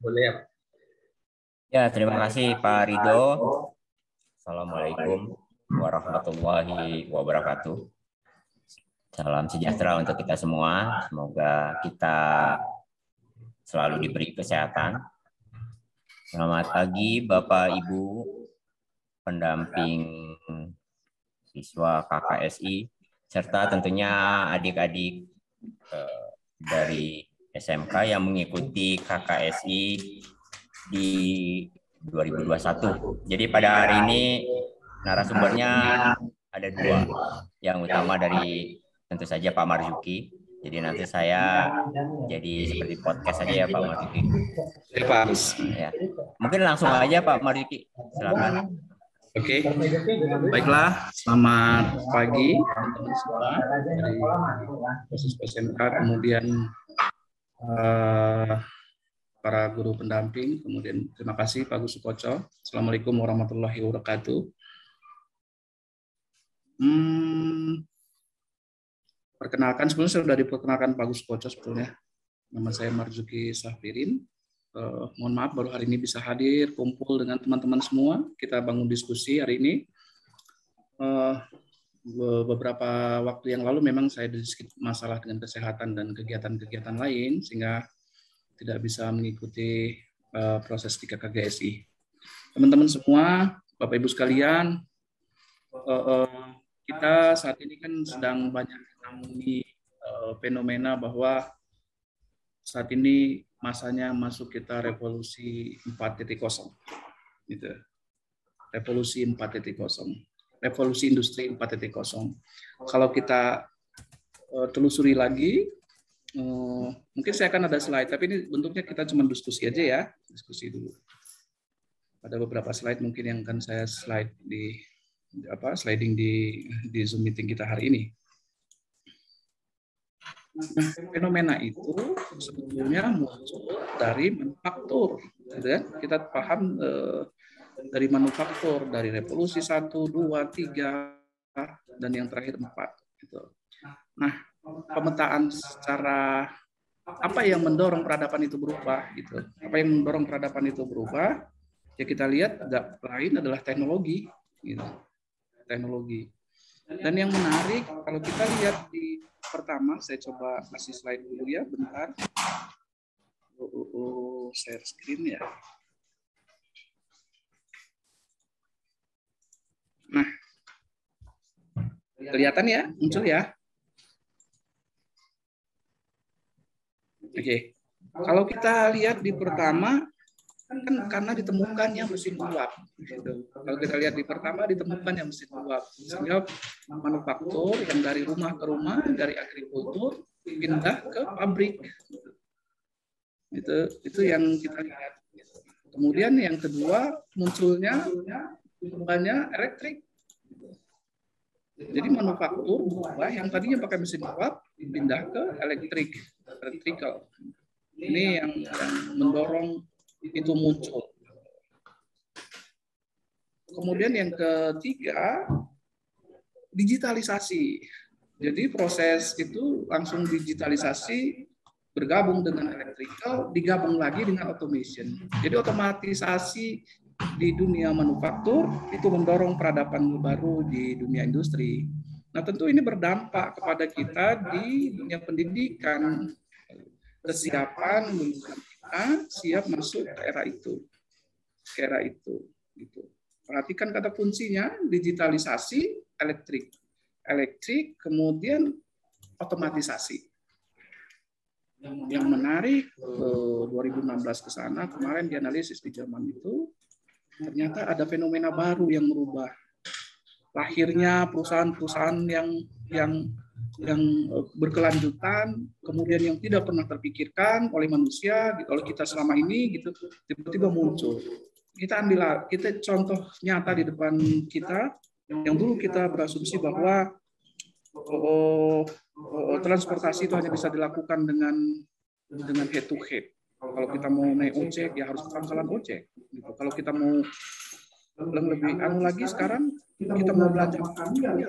Boleh ya? Ya, terima kasih Pak Rido. Assalamualaikum warahmatullahi wabarakatuh. Salam sejahtera untuk kita semua. Semoga kita selalu diberi kesehatan. Selamat pagi Bapak Ibu pendamping siswa KKSI serta tentunya adik-adik dari SMK yang mengikuti KKSI di 2021. Jadi pada hari ini narasumbernya ada dua. Yang utama dari tentu saja Pak Marzuki. Jadi nanti saya jadi seperti podcast saja ya Pak Marzuki. Ya Pak. Ya. Mungkin langsung aja Pak Marzuki. Silakan. Oke, baiklah. Selamat pagi teman-teman semua dari proses SMK, kemudian para guru pendamping, kemudian terima kasih Pak Gus Sukoco. Assalamualaikum warahmatullahi wabarakatuh. Perkenalkan, sebelumnya sudah diperkenalkan Pak Gus Sukoco sebetulnya. Nama saya Marzuki Safirin. Mohon maaf baru hari ini bisa hadir, kumpul dengan teman-teman semua. Kita bangun diskusi hari ini. Beberapa waktu yang lalu memang saya ada sedikit masalah dengan kesehatan dan kegiatan-kegiatan lain, sehingga tidak bisa mengikuti proses di KKGSI. Teman-teman semua, Bapak Ibu sekalian, kita saat ini kan sedang banyak mengalami fenomena bahwa saat ini masanya masuk kita revolusi 4.0, gitu. Revolusi 4.0, revolusi industri 4.0. Kalau kita telusuri lagi, mungkin saya akan ada slide, tapi ini bentuknya kita cuma diskusi aja ya, diskusi dulu. Ada beberapa slide mungkin yang akan saya sliding di Zoom meeting kita hari ini. Nah, fenomena itu sebetulnya muncul dari manufaktur. Kita paham dari manufaktur, dari revolusi 1, 2, 3, dan yang terakhir 4. Gitu. Nah, pemetaan secara apa yang mendorong peradaban itu berubah, gitu. Apa yang mendorong peradaban itu berubah? Ya kita lihat tidak lain adalah teknologi, gitu. Teknologi. Dan yang menarik kalau kita lihat di pertama, saya coba kasih slide dulu ya, bentar. Share screen ya. Nah, kelihatan ya, muncul ya. Oke. Kalau kita lihat di pertama, kan karena ditemukannya mesin uap. Gitu. Kalau kita lihat di pertama ditemukannya mesin uap, sehingga manufaktur yang dari rumah ke rumah, dari agrikultur pindah ke pabrik. Itu yang kita lihat. Kemudian yang kedua munculnya elektrik. Jadi manufaktur berubah yang tadinya pakai mesin uap pindah ke electrical. Ini yang mendorong itu muncul. Kemudian yang ketiga, digitalisasi. Jadi proses itu langsung digitalisasi, bergabung dengan electrical, digabung lagi dengan automation. Jadi otomatisasi di dunia manufaktur itu mendorong peradaban baru di dunia industri. Nah, tentu ini berdampak kepada kita di dunia pendidikan. Kesiapan kita siap masuk ke era itu. Gitu. Perhatikan kata kuncinya, digitalisasi, elektrik, kemudian otomatisasi. Yang menarik 2016 ke sana, kemarin dianalisis di Jerman itu ternyata ada fenomena baru yang merubah. Lahirnya perusahaan-perusahaan yang berkelanjutan, kemudian yang tidak pernah terpikirkan oleh manusia, gitu, oleh kita selama ini, gitu, tiba-tiba muncul. Kita contoh nyata di depan kita, yang dulu kita berasumsi bahwa transportasi itu hanya bisa dilakukan dengan head to head. Kalau kita mau naik ojek, ya harus ke pangkalan ojek. Gitu. Kalau kita mau lebih lagi sekarang, kita mau belanja makanan,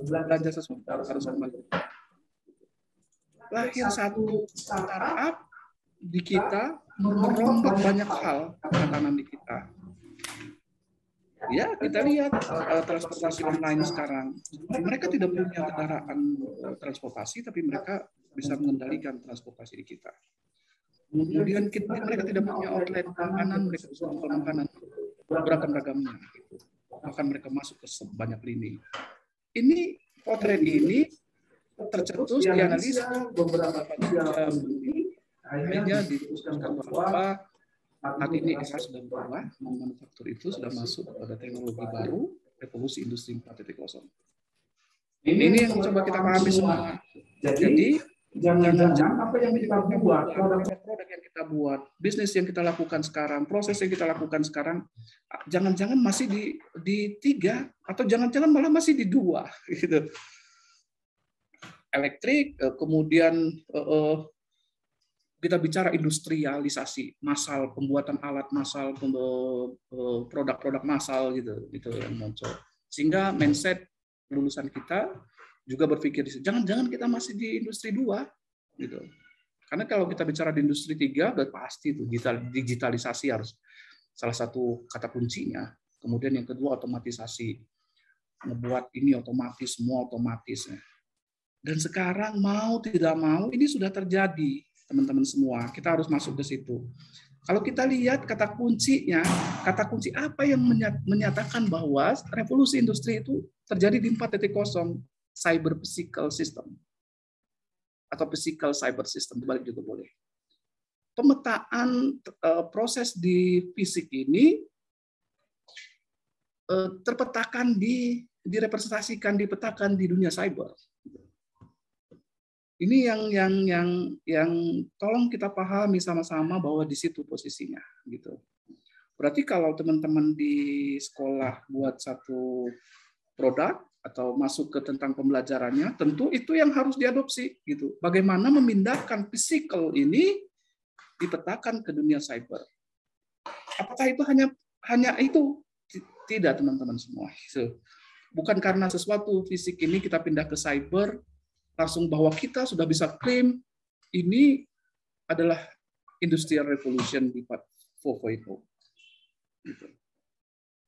belanja sesuatu harus kembali. Lahir satu startup di kita merombak banyak hal tekanan di kita. Ya, kita lihat transportasi online sekarang. Mereka tidak punya kendaraan transportasi, tapi mereka bisa mengendalikan transportasi di kita. Kemudian mereka tidak punya outlet makanan, mereka bisa menjual makanan beragam-ragamnya. Gitu. Bahkan mereka masuk ke sebanyak lini. Ini potret ini tercetus dianalisa beberapa bukti, akhirnya diputuskan bahwa saat ini era sudah berubah, manufaktur itu sudah masuk kepada teknologi baru, revolusi industri 4.0. Ini yang coba kita pahami semua. Jadi, jangan-jangan apa yang kita buat, produk yang kita buat, bisnis yang kita lakukan sekarang, proses yang kita lakukan sekarang, jangan-jangan masih di 3, atau jangan-jangan malah masih di 2. Gitu. Elektrik, kemudian kita bicara industrialisasi massal, pembuatan alat massal, produk-produk massal gitu yang muncul. Sehingga mindset lulusan kita juga berpikir jangan-jangan kita masih di industri 2 gitu. Karena kalau kita bicara di industri 3 udah pasti itu digitalisasi harus salah satu kata kuncinya. Kemudian yang kedua otomatisasi. Ngebuat ini otomatis, semua otomatis. Dan sekarang mau tidak mau ini sudah terjadi. Teman-teman semua, kita harus masuk ke situ. Kalau kita lihat kata kunci apa yang menyatakan bahwa revolusi industri itu terjadi di 4.0, cyber physical system atau physical cyber system, dibalik juga boleh. Pemetaan proses di fisik ini terpetakan direpresentasikan, dipetakan di dunia cyber. Ini yang tolong kita pahami sama-sama bahwa di situ posisinya gitu. Berarti kalau teman-teman di sekolah buat satu produk atau masuk ke tentang pembelajarannya, tentu itu yang harus diadopsi gitu. Bagaimana memindahkan physical ini dipetakan ke dunia cyber. Apakah itu hanya itu? Tidak, teman-teman semua. Bukan karena sesuatu fisik ini kita pindah ke cyber langsung bahwa kita sudah bisa klaim ini adalah industrial revolution di 4.0. Gitu.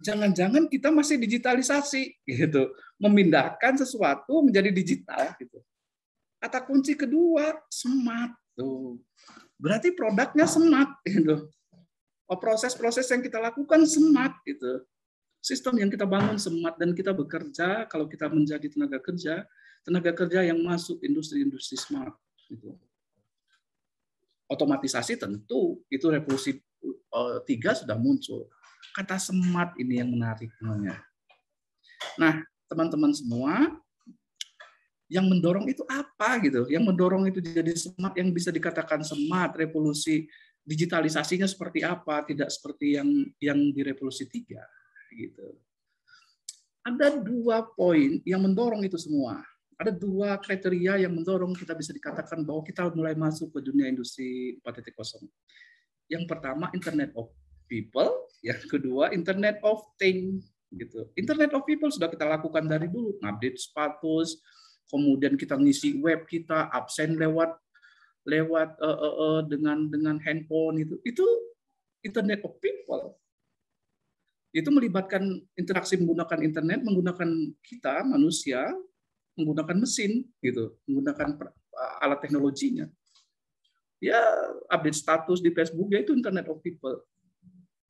Jangan-jangan kita masih digitalisasi, gitu, memindahkan sesuatu menjadi digital, gitu. Kata kunci kedua smart, tuh. Berarti produknya smart, gitu. Proses-proses yang kita lakukan smart, gitu. Sistem yang kita bangun smart dan kita bekerja kalau kita menjadi tenaga kerja yang masuk industri-industri smart. Gitu. Otomatisasi tentu itu revolusi 3 sudah muncul. Kata smart ini yang menarik namanya. Nah, teman-teman semua, yang mendorong itu apa gitu? Yang mendorong itu jadi smart, yang bisa dikatakan smart, revolusi digitalisasinya seperti apa? Tidak seperti yang di revolusi 3 gitu. Ada 2 poin yang mendorong itu semua. Ada 2 kriteria yang mendorong kita bisa dikatakan bahwa kita mulai masuk ke dunia industri 4.0. Yang pertama Internet of People, yang kedua Internet of Things gitu. Internet of People sudah kita lakukan dari dulu, update status, kemudian kita ngisi web kita, absen lewat dengan handphone itu Internet of People. Itu melibatkan interaksi menggunakan internet, menggunakan kita manusia, menggunakan mesin gitu, menggunakan alat teknologinya. Ya, update status di Facebook ya itu Internet of People.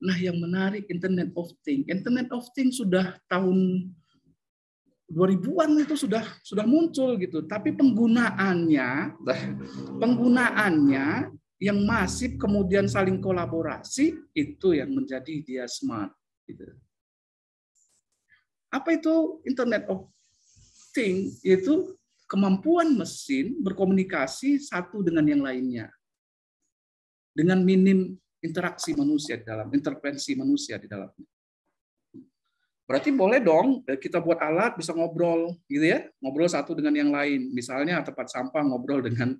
Nah, yang menarik Internet of Things. Internet of Things sudah tahun 2000-an itu sudah muncul gitu, tapi penggunaannya yang masif kemudian saling kolaborasi itu yang menjadi dia smart gitu. Apa itu Internet of Things? Yaitu kemampuan mesin berkomunikasi satu dengan yang lainnya dengan minim interaksi manusia di dalam, intervensi manusia di dalamnya. Berarti boleh dong kita buat alat bisa ngobrol gitu ya, ngobrol satu dengan yang lain. Misalnya tempat sampah ngobrol dengan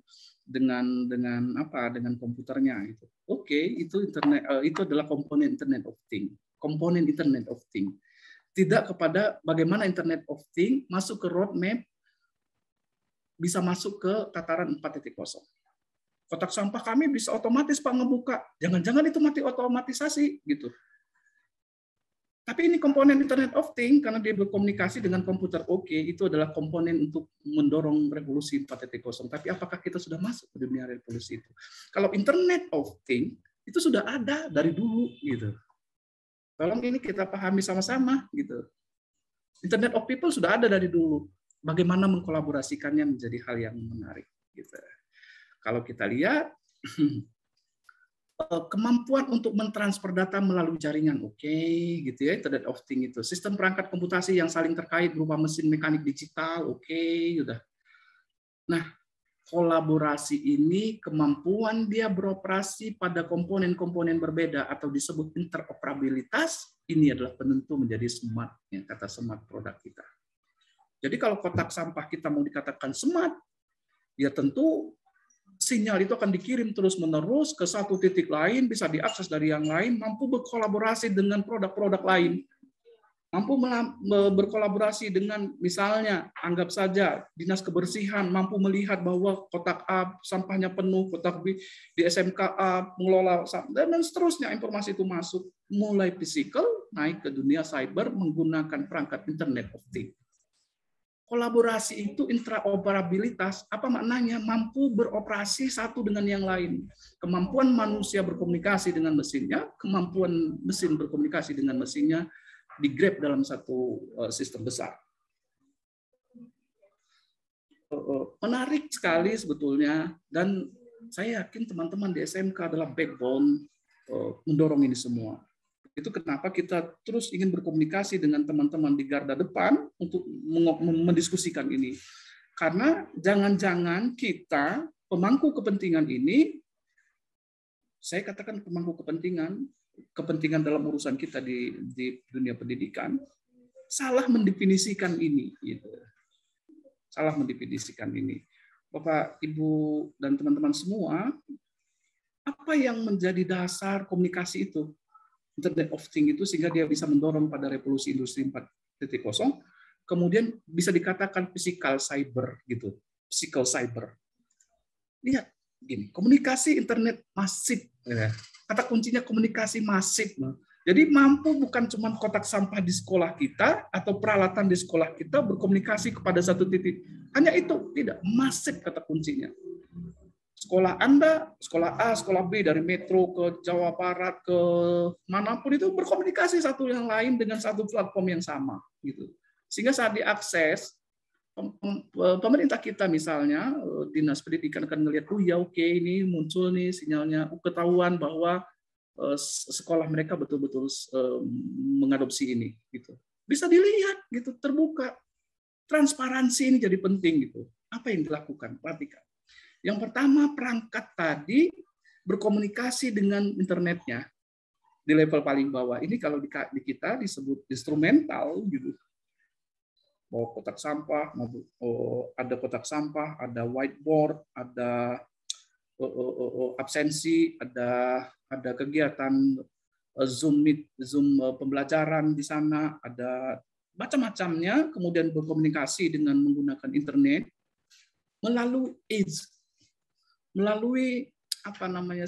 komputernya gitu. Oke, itu internet, itu adalah komponen Internet of Things. Komponen Internet of Things. Tidak kepada bagaimana Internet of Things masuk ke roadmap bisa masuk ke tataran 4.0. Kotak sampah kami bisa otomatis Pak ngebuka. Jangan-jangan itu mati otomatisasi gitu. Tapi ini komponen Internet of Things karena dia berkomunikasi dengan komputer itu adalah komponen untuk mendorong revolusi 4.0. Tapi apakah kita sudah masuk ke dunia revolusi itu? Kalau Internet of Things itu sudah ada dari dulu gitu. Tolong ini kita pahami sama-sama gitu. Internet of People sudah ada dari dulu. Bagaimana mengkolaborasikannya menjadi hal yang menarik gitu. Kalau kita lihat kemampuan untuk mentransfer data melalui jaringan, gitu ya, Internet of Things itu. Sistem perangkat komputasi yang saling terkait berupa mesin mekanik digital, udah. Nah, kolaborasi ini kemampuan dia beroperasi pada komponen-komponen berbeda atau disebut interoperabilitas, ini adalah penentu menjadi smart, ya, kata smart produk kita. Jadi kalau kotak sampah kita mau dikatakan smart, ya tentu sinyal itu akan dikirim terus-menerus ke satu titik lain, bisa diakses dari yang lain, mampu berkolaborasi dengan produk-produk lain, mampu berkolaborasi dengan misalnya, anggap saja Dinas Kebersihan mampu melihat bahwa kotak A sampahnya penuh, kotak B di SMK A mengelola, dan seterusnya informasi itu masuk, mulai fisikal, naik ke dunia cyber menggunakan perangkat Internet of Things. Kolaborasi itu interoperabilitas, apa maknanya? Mampu beroperasi satu dengan yang lain. Kemampuan manusia berkomunikasi dengan mesinnya, kemampuan mesin berkomunikasi dengan mesinnya, di-grab dalam satu sistem besar. Menarik sekali sebetulnya, dan saya yakin teman-teman di SMK adalah backbone mendorong ini semua. Itu kenapa kita terus ingin berkomunikasi dengan teman-teman di garda depan untuk mendiskusikan ini. Karena jangan-jangan kita, pemangku kepentingan ini, saya katakan pemangku kepentingan dalam urusan kita di dunia pendidikan, salah mendefinisikan ini. Gitu. Salah mendefinisikan ini. Bapak, Ibu, dan teman-teman semua, apa yang menjadi dasar komunikasi itu? Internet of Things itu sehingga dia bisa mendorong pada revolusi industri 4.0, kemudian bisa dikatakan physical cyber gitu, physical cyber. Lihat gini, komunikasi internet masif, ya. Kata kuncinya komunikasi masif. Jadi mampu bukan cuma kotak sampah di sekolah kita atau peralatan di sekolah kita berkomunikasi kepada satu titik. Hanya itu, tidak, masif kata kuncinya. Sekolah Anda, sekolah A, sekolah B, dari Metro ke Jawa Barat, ke manapun itu berkomunikasi satu yang lain dengan satu platform yang sama. Gitu. Sehingga saat diakses, pemerintah kita misalnya, Dinas Pendidikan akan melihat, ini muncul nih sinyalnya, ketahuan bahwa sekolah mereka betul-betul mengadopsi ini. Gitu. Bisa dilihat, gitu, terbuka. Transparansi ini jadi penting. Gitu. Apa yang dilakukan? Perhatikan. Yang pertama, perangkat tadi berkomunikasi dengan internetnya di level paling bawah. Ini kalau di kita disebut instrumental, gitu. Mau kotak sampah, ada kotak sampah, ada whiteboard, ada absensi, ada kegiatan Zoom pembelajaran di sana, ada macam-macamnya. Kemudian berkomunikasi dengan menggunakan internet melalui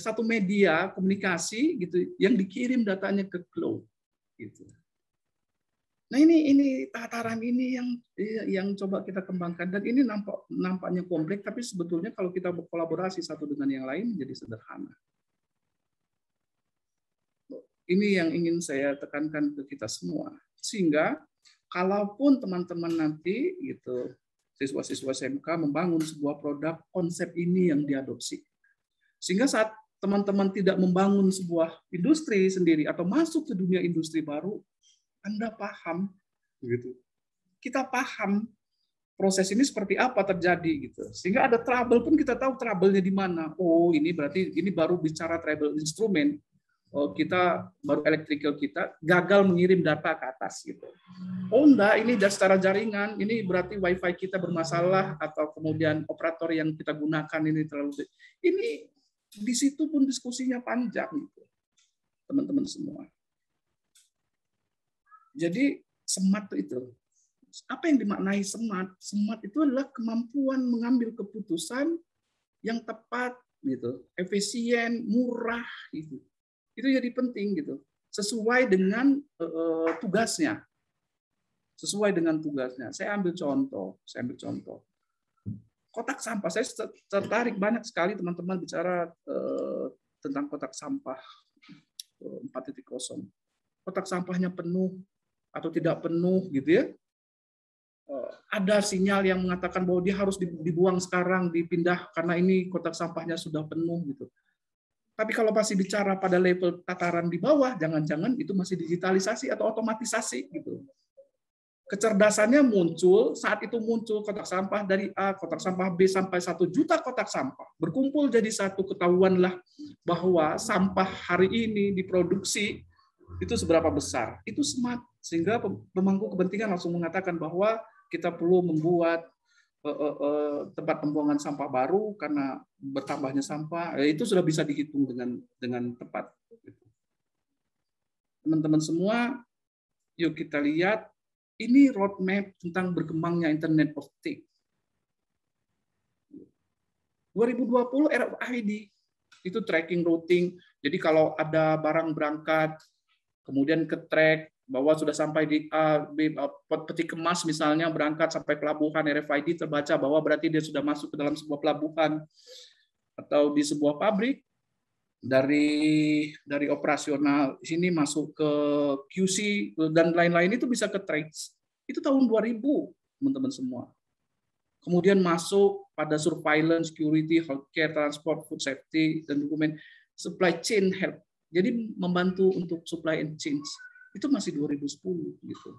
satu media komunikasi gitu yang dikirim datanya ke cloud gitu. Nah ini tataran ini yang coba kita kembangkan, dan ini nampaknya kompleks, tapi sebetulnya kalau kita berkolaborasi satu dengan yang lain menjadi sederhana. Ini yang ingin saya tekankan ke kita semua, sehingga kalaupun teman-teman nanti gitu siswa-siswa SMK membangun sebuah produk, konsep ini yang diadopsi. Sehingga saat teman-teman tidak membangun sebuah industri sendiri atau masuk ke dunia industri baru, Anda paham, gitu. Kita paham proses ini seperti apa terjadi, gitu. Sehingga ada trouble pun kita tahu trouble-nya di mana. Oh, ini berarti ini baru bicara trouble instrumen. Kita baru electrical kita gagal mengirim data ke atas gitu. Oh enggak, ini secara jaringan, ini berarti wifi kita bermasalah atau kemudian operator yang kita gunakan ini terlalu. Ini di situ pun diskusinya panjang gitu. Teman-teman semua. Jadi smart itu. Apa yang dimaknai smart? Smart itu adalah kemampuan mengambil keputusan yang tepat gitu, efisien, murah, gitu. Itu jadi penting gitu, sesuai dengan tugasnya, sesuai dengan tugasnya. Saya ambil contoh. Kotak sampah, saya tertarik banyak sekali teman-teman bicara tentang kotak sampah 4.0. Kotak sampahnya penuh atau tidak penuh, gitu ya. Ada sinyal yang mengatakan bahwa dia harus dibuang sekarang, dipindah karena ini kotak sampahnya sudah penuh gitu. Tapi kalau masih bicara pada level tataran di bawah, jangan-jangan itu masih digitalisasi atau otomatisasi gitu. Kecerdasannya muncul, saat itu muncul kotak sampah dari A, kotak sampah B sampai 1 juta kotak sampah. Berkumpul jadi satu, ketahuanlah bahwa sampah hari ini diproduksi itu seberapa besar. Itu smart, sehingga pemangku kepentingan langsung mengatakan bahwa kita perlu membuat tempat pembuangan sampah baru karena bertambahnya sampah. Itu sudah bisa dihitung dengan tepat. Teman-teman semua, yuk kita lihat ini roadmap tentang berkembangnya Internet of Things. 2020 RFID itu tracking routing. Jadi kalau ada barang berangkat, kemudian ke track bahwa sudah sampai di A, B, peti kemas misalnya berangkat sampai pelabuhan, RFID terbaca bahwa berarti dia sudah masuk ke dalam sebuah pelabuhan atau di sebuah pabrik. Dari operasional sini masuk ke QC dan lain-lain itu bisa ke trace. Itu tahun 2000, teman-teman semua. Kemudian masuk pada surveillance, security, healthcare, transport, food safety, dan dokumen supply chain health. Jadi membantu untuk supply and chain. Itu masih 2010 gitu.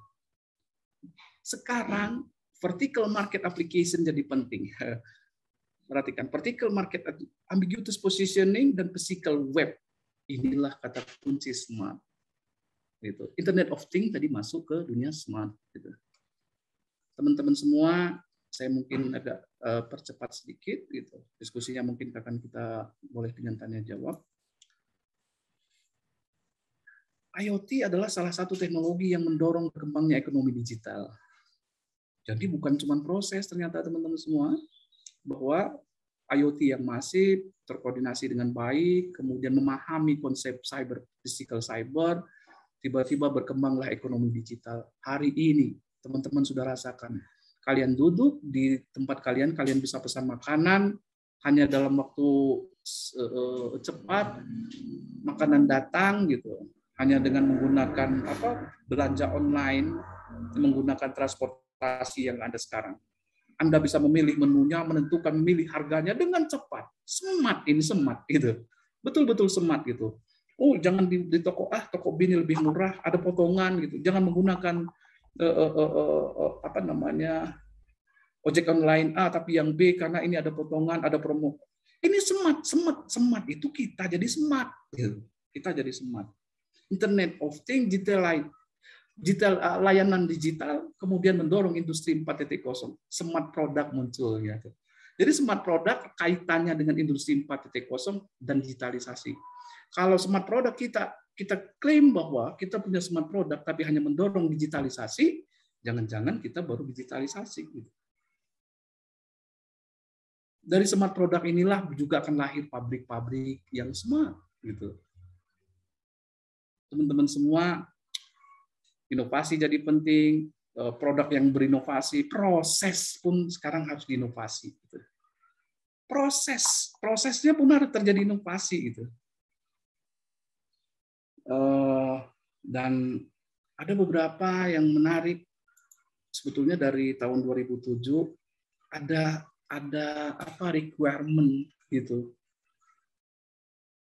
Sekarang vertical market application jadi penting. Perhatikan, vertical market ambiguous positioning dan physical web. Inilah kata kunci smart. Gitu. Internet of Things tadi masuk ke dunia smart. Gitu. Teman-teman semua, saya mungkin agak percepat sedikit. Gitu. Diskusinya mungkin akan kita boleh dengan tanya jawab. IoT adalah salah satu teknologi yang mendorong berkembangnya ekonomi digital. Jadi bukan cuma proses ternyata teman-teman semua, bahwa IoT yang masif, terkoordinasi dengan baik, kemudian memahami konsep cyber, physical cyber, tiba-tiba berkembanglah ekonomi digital. Hari ini, teman-teman sudah rasakan. Kalian duduk di tempat kalian bisa pesan makanan, hanya dalam waktu cepat, makanan datang, gitu. Hanya dengan menggunakan belanja online, menggunakan transportasi yang ada sekarang. Anda bisa memilih menunya, menentukan, memilih harganya dengan cepat. Smart, ini smart gitu. Betul-betul smart gitu. Oh, jangan di toko toko B ini lebih murah, ada potongan gitu. Jangan menggunakan ojek online A tapi yang B karena ini ada potongan, ada promo. Ini smart itu kita jadi smart gitu. Kita jadi smart. Internet of Things, digital layanan digital, kemudian mendorong industri 4.0. Smart product muncul. Gitu. Jadi smart product kaitannya dengan industri 4.0 dan digitalisasi. Kalau smart product kita klaim bahwa kita punya smart product tapi hanya mendorong digitalisasi, jangan-jangan kita baru digitalisasi. Gitu. Dari smart product inilah juga akan lahir pabrik-pabrik yang smart. Gitu. Teman-teman semua, inovasi jadi penting, produk yang berinovasi, proses pun sekarang harus diinovasi. Gitu. Prosesnya pun harus terjadi inovasi. Gitu. Dan ada beberapa yang menarik, sebetulnya dari tahun 2007 ada requirement gitu.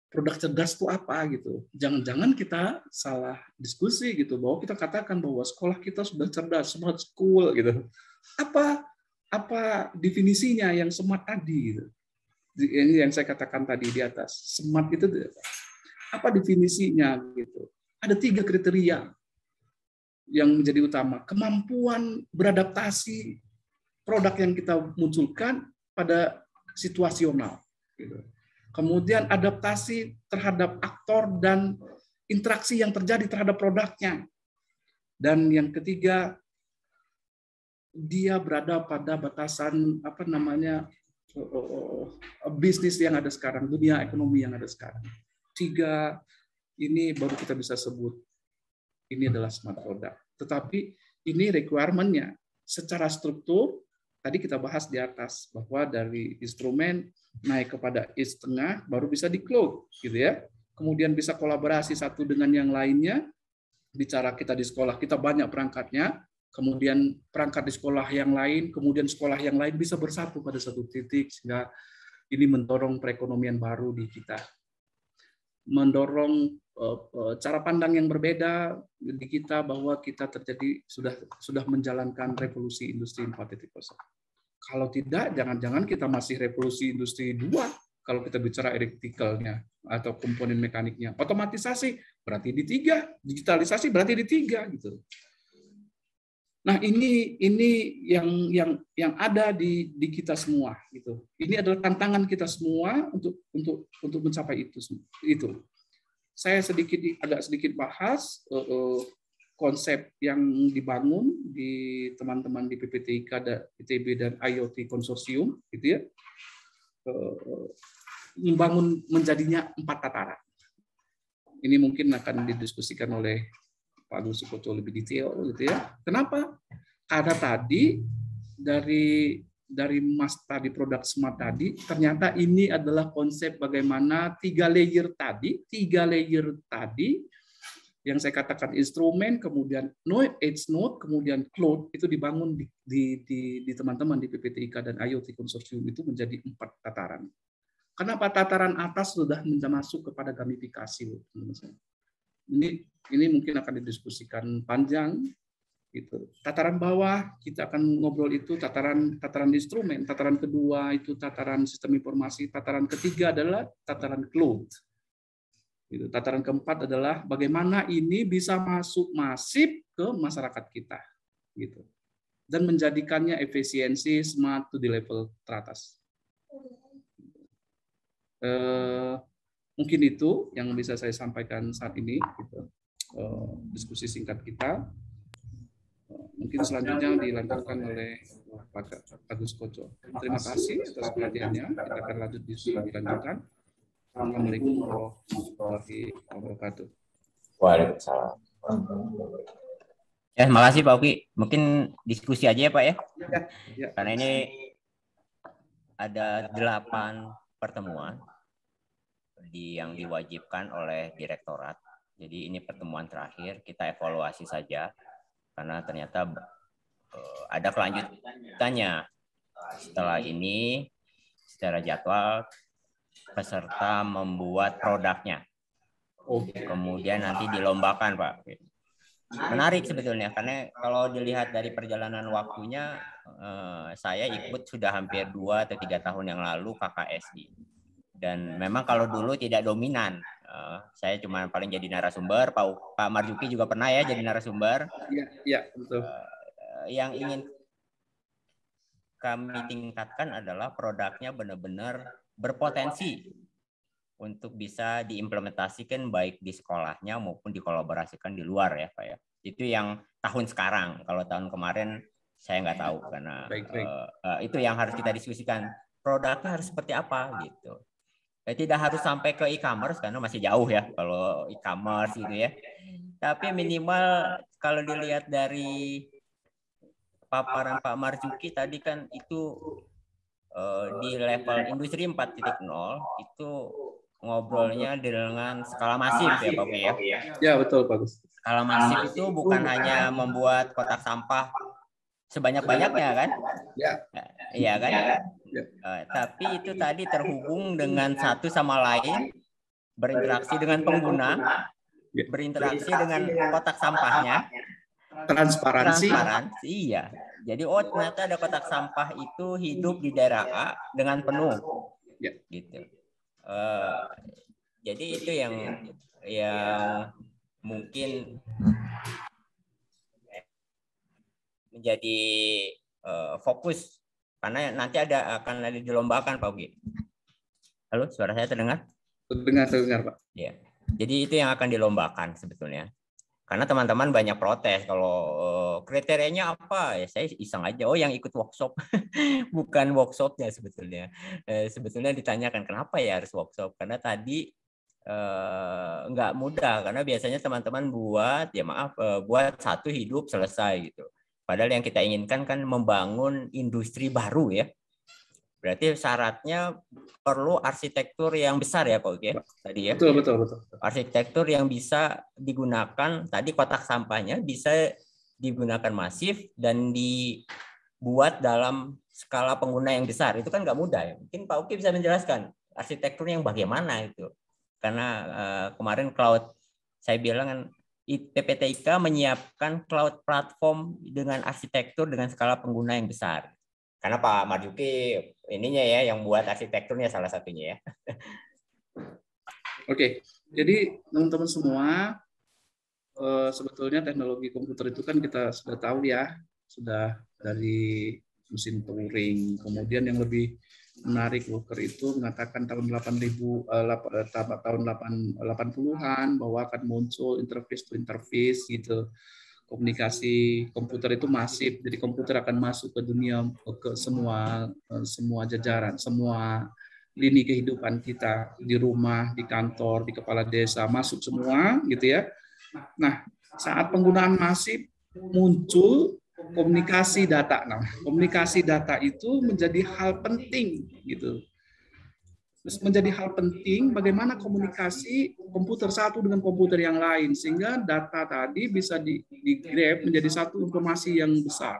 Produk cerdas itu apa gitu. Jangan-jangan kita salah diskusi gitu bahwa kita katakan bahwa sekolah kita sudah cerdas, smart school gitu. Apa definisinya yang smart tadi gitu. Ini yang saya katakan tadi di atas. Smart itu apa definisinya gitu. Ada 3 kriteria yang menjadi utama. Kemampuan beradaptasi produk yang kita munculkan pada situasional gitu. Kemudian adaptasi terhadap aktor dan interaksi yang terjadi terhadap produknya. Dan yang ketiga, dia berada pada batasan bisnis yang ada sekarang, dunia ekonomi yang ada sekarang. 3 ini baru kita bisa sebut ini adalah smart product. Tetapi ini requirement-nya secara struktur tadi kita bahas di atas bahwa dari instrumen naik kepada edge tengah baru bisa di cloud gitu ya. Kemudian bisa kolaborasi satu dengan yang lainnya. Bicara kita di sekolah kita banyak perangkatnya, kemudian perangkat di sekolah yang lain, kemudian sekolah yang lain bisa bersatu pada satu titik sehingga ini mendorong perekonomian baru di kita. Mendorong cara pandang yang berbeda di kita bahwa kita terjadi sudah menjalankan revolusi industri 4.0. Kalau tidak, jangan-jangan kita masih revolusi industri 2 kalau kita bicara elektrikalnya atau komponen mekaniknya. Otomatisasi berarti di 3, digitalisasi berarti di 3 gitu. Nah, ini yang ada di kita semua gitu. Ini adalah tantangan kita semua untuk mencapai itu. Saya agak sedikit bahas konsep yang dibangun di teman-teman di PPTIK, ITB dan IoT Konsorsium, gitu ya, membangun menjadinya 4 tataran. Ini mungkin akan didiskusikan oleh Pak Agus Sukoco lebih detail, gitu ya. Kenapa? Karena tadi dari Mas tadi produk smart tadi, ternyata ini adalah konsep bagaimana 3 layer tadi yang saya katakan instrumen, kemudian node, edge node, kemudian cloud itu dibangun di teman-teman di PPTIK dan IoT Konsorsium itu menjadi 4 tataran. Kenapa tataran atas sudah masuk kepada gamifikasi, teman-teman? Ini mungkin akan didiskusikan panjang. Gitu. Tataran bawah kita akan ngobrol itu tataran instrumen, tataran kedua itu tataran sistem informasi, tataran ketiga adalah tataran cloud. Gitu. Tataran keempat adalah bagaimana ini bisa masuk masif ke masyarakat kita, gitu. Dan menjadikannya efisiensi smart to the level teratas. Mungkin itu yang bisa saya sampaikan saat ini. Gitu. Diskusi singkat kita. Mungkin selanjutnya dilanjutkan oleh Pak Agus Koco. Terima kasih atas perhatiannya. Kita akan lanjut dilanjutkan. Assalamualaikum warahmatullahi wabarakatuh. Waalaikumsalam. Ya, terima kasih Pak Uki. Mungkin diskusi aja ya Pak ya. Ya. Karena ini ada 8 pertemuan yang diwajibkan oleh direktorat. Jadi ini pertemuan terakhir, kita evaluasi saja. Karena ternyata ada kelanjutannya. Setelah ini, secara jadwal, peserta membuat produknya. Kemudian nanti dilombakan, Pak. Menarik sebetulnya, karena kalau dilihat dari perjalanan waktunya, saya ikut sudah hampir 2 atau 3 tahun yang lalu KKSI. Dan memang kalau dulu tidak dominan. Saya cuma paling jadi narasumber. Pak Marzuki juga pernah ya jadi narasumber. Iya, betul. Yang ingin kami tingkatkan adalah produknya benar-benar berpotensi untuk bisa diimplementasikan baik di sekolahnya maupun dikolaborasikan di luar ya Pak ya. Itu yang tahun sekarang. Kalau tahun kemarin saya nggak tahu karena itu yang harus kita diskusikan. Produknya harus seperti apa gitu. Tidak harus sampai ke e-commerce karena masih jauh ya kalau e-commerce gitu ya. Tapi minimal kalau dilihat dari paparan Pak Marzuki tadi kan itu di level industri 4.0 itu ngobrolnya dengan skala masif ya Pak ya. Ya betul Pak. Skala masif itu bukan hanya membuat kotak sampah sebanyak-banyaknya kan? Ya. Iya kan? Ya. Tapi itu tadi terhubung dengan satu sama lain, berinteraksi dengan pengguna, berinteraksi dengan kotak sampahnya, transparansi, iya. Jadi ternyata ada kotak sampah itu hidup di daerah A dengan penuh, gitu. Jadi itu yang mungkin menjadi fokus. Karena nanti akan ada dilombakan Pak Ugi. Halo, suara saya terdengar? Terdengar Pak. Ya. Jadi itu yang akan dilombakan sebetulnya. Karena teman-teman banyak protes kalau kriterianya apa ya, saya iseng aja, oh yang ikut workshop. Bukan workshopnya sebetulnya. Sebetulnya ditanyakan kenapa ya harus workshop, karena tadi nggak mudah, karena biasanya teman-teman buat ya maaf buat satu hidup selesai gitu. Padahal yang kita inginkan kan membangun industri baru ya. Berarti syaratnya perlu arsitektur yang besar ya Pak Uki ya tadi ya. Betul. Arsitektur yang bisa digunakan, tadi kotak sampahnya bisa digunakan masif dan dibuat dalam skala pengguna yang besar. Itu kan nggak mudah ya. Mungkin Pak Uki bisa menjelaskan arsitektur yang bagaimana itu. Karena kemarin cloud, saya bilang kan PPTIK menyiapkan cloud platform dengan arsitektur dengan skala pengguna yang besar. Karena Pak Marzuki ininya ya yang buat arsitekturnya salah satunya ya. Oke, jadi teman-teman semua, sebetulnya teknologi komputer itu kan kita sudah tahu ya, sudah dari mesin Turing, kemudian yang lebih menarik Walker itu mengatakan tahun 80-an bahwa akan muncul interface to interface gitu. Komunikasi komputer itu masif, jadi komputer akan masuk ke dunia, ke semua jajaran, semua lini kehidupan kita, di rumah, di kantor, di kepala desa, masuk semua gitu ya. Nah, saat penggunaan masif muncul komunikasi data. Nah, komunikasi data itu menjadi hal penting gitu. Terus menjadi hal penting bagaimana komunikasi komputer satu dengan komputer yang lain sehingga data tadi bisa di-grab menjadi satu informasi yang besar.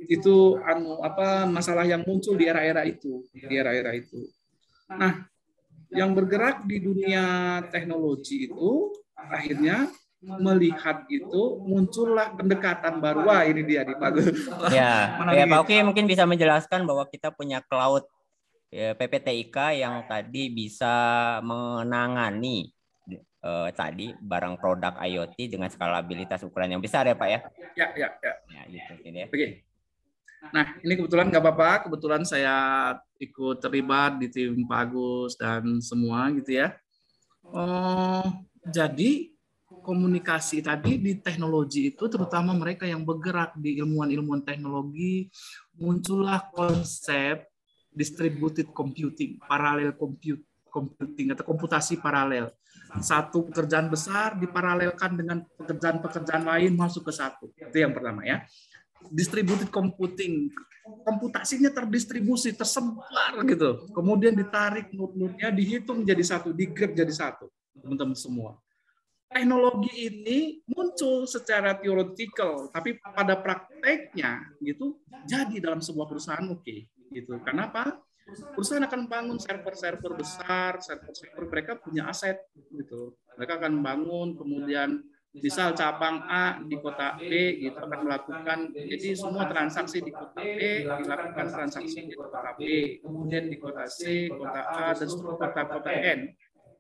Itu masalah yang muncul di era-era itu. Nah, yang bergerak di dunia teknologi itu akhirnya melihat itu muncullah pendekatan baru. Wah, ini dia nih Pak. Ya, Pak Uki mungkin bisa menjelaskan bahwa kita punya cloud ya, PPTIK yang tadi bisa menangani tadi barang produk IoT dengan skalabilitas ukuran yang besar ya Pak ya? Ya. Ya gitu ini ya. Oke. Nah, ini kebetulan nggak apa-apa, kebetulan saya ikut terlibat di tim Pak Agus dan semua gitu ya. Jadi komunikasi tadi di teknologi itu, terutama mereka yang bergerak di ilmuwan-ilmuwan teknologi, muncullah konsep distributed computing, parallel computing atau komputasi paralel. Satu pekerjaan besar diparalelkan dengan pekerjaan-pekerjaan lain masuk ke satu. Itu yang pertama ya. Distributed computing, komputasinya terdistribusi, tersebar gitu. Kemudian ditarik node-node-nya, dihitung jadi satu, di-grab jadi satu, teman-teman semua. Teknologi ini muncul secara teoretikal, tapi pada prakteknya gitu jadi dalam sebuah perusahaan gitu. Kenapa? Perusahaan akan bangun server-server besar, server-server mereka punya aset gitu. Mereka akan bangun, kemudian misal cabang A di kota B gitu akan melakukan, jadi semua transaksi di kota B dilakukan transaksi di kota B, kemudian di kota C, kota A, dan seterusnya kota N.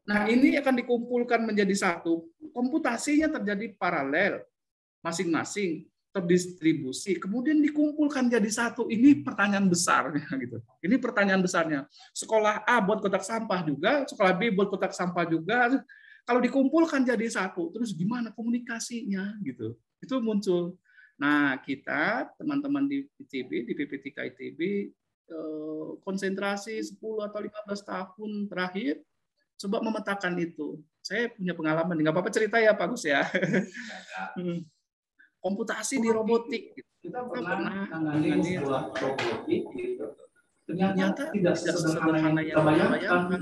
Nah, ini akan dikumpulkan menjadi satu. Komputasinya terjadi paralel, masing-masing terdistribusi, kemudian dikumpulkan jadi satu. Ini pertanyaan besarnya gitu. Ini pertanyaan besarnya. Sekolah A buat kotak sampah juga, sekolah B buat kotak sampah juga. Kalau dikumpulkan jadi satu, terus gimana komunikasinya gitu? Itu muncul. Nah, kita teman-teman di ITB, di PPTIK ITB, konsentrasi 10 atau 15 tahun terakhir coba memetakan itu. Saya punya pengalaman, nggak apa-apa cerita ya Pak Gus ya. Komputasi di robotik. Kita pernah menangani robotik. Ternyata tidak sesederhana yang dibayangkan.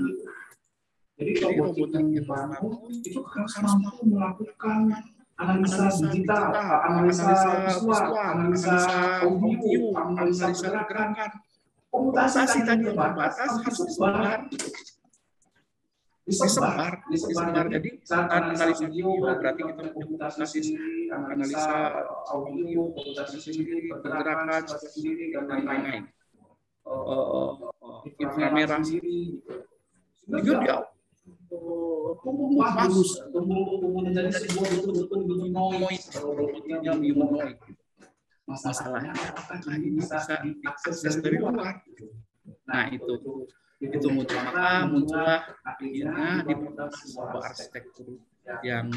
Jadi robotik yang bangun itu harus mampu melakukan analisa digital, analisa visual, analisa audio, analisa pergerakan. Komputasi tadi yang terbatas harus disebar. Jadi analisa video berarti kita komputasi analisa audio, komputasi pergerakan sendiri dan lain-lain. Inframerah sendiri. Juga dia bagus. Kemudian dari sebuah betul-betul humanoid, robotnya humanoid. Masalahnya apakah ini bisa diakses dari luar? Nah itu. Itu muncul, maka muncullah akhirnya diperlukan sebuah arsitektur yang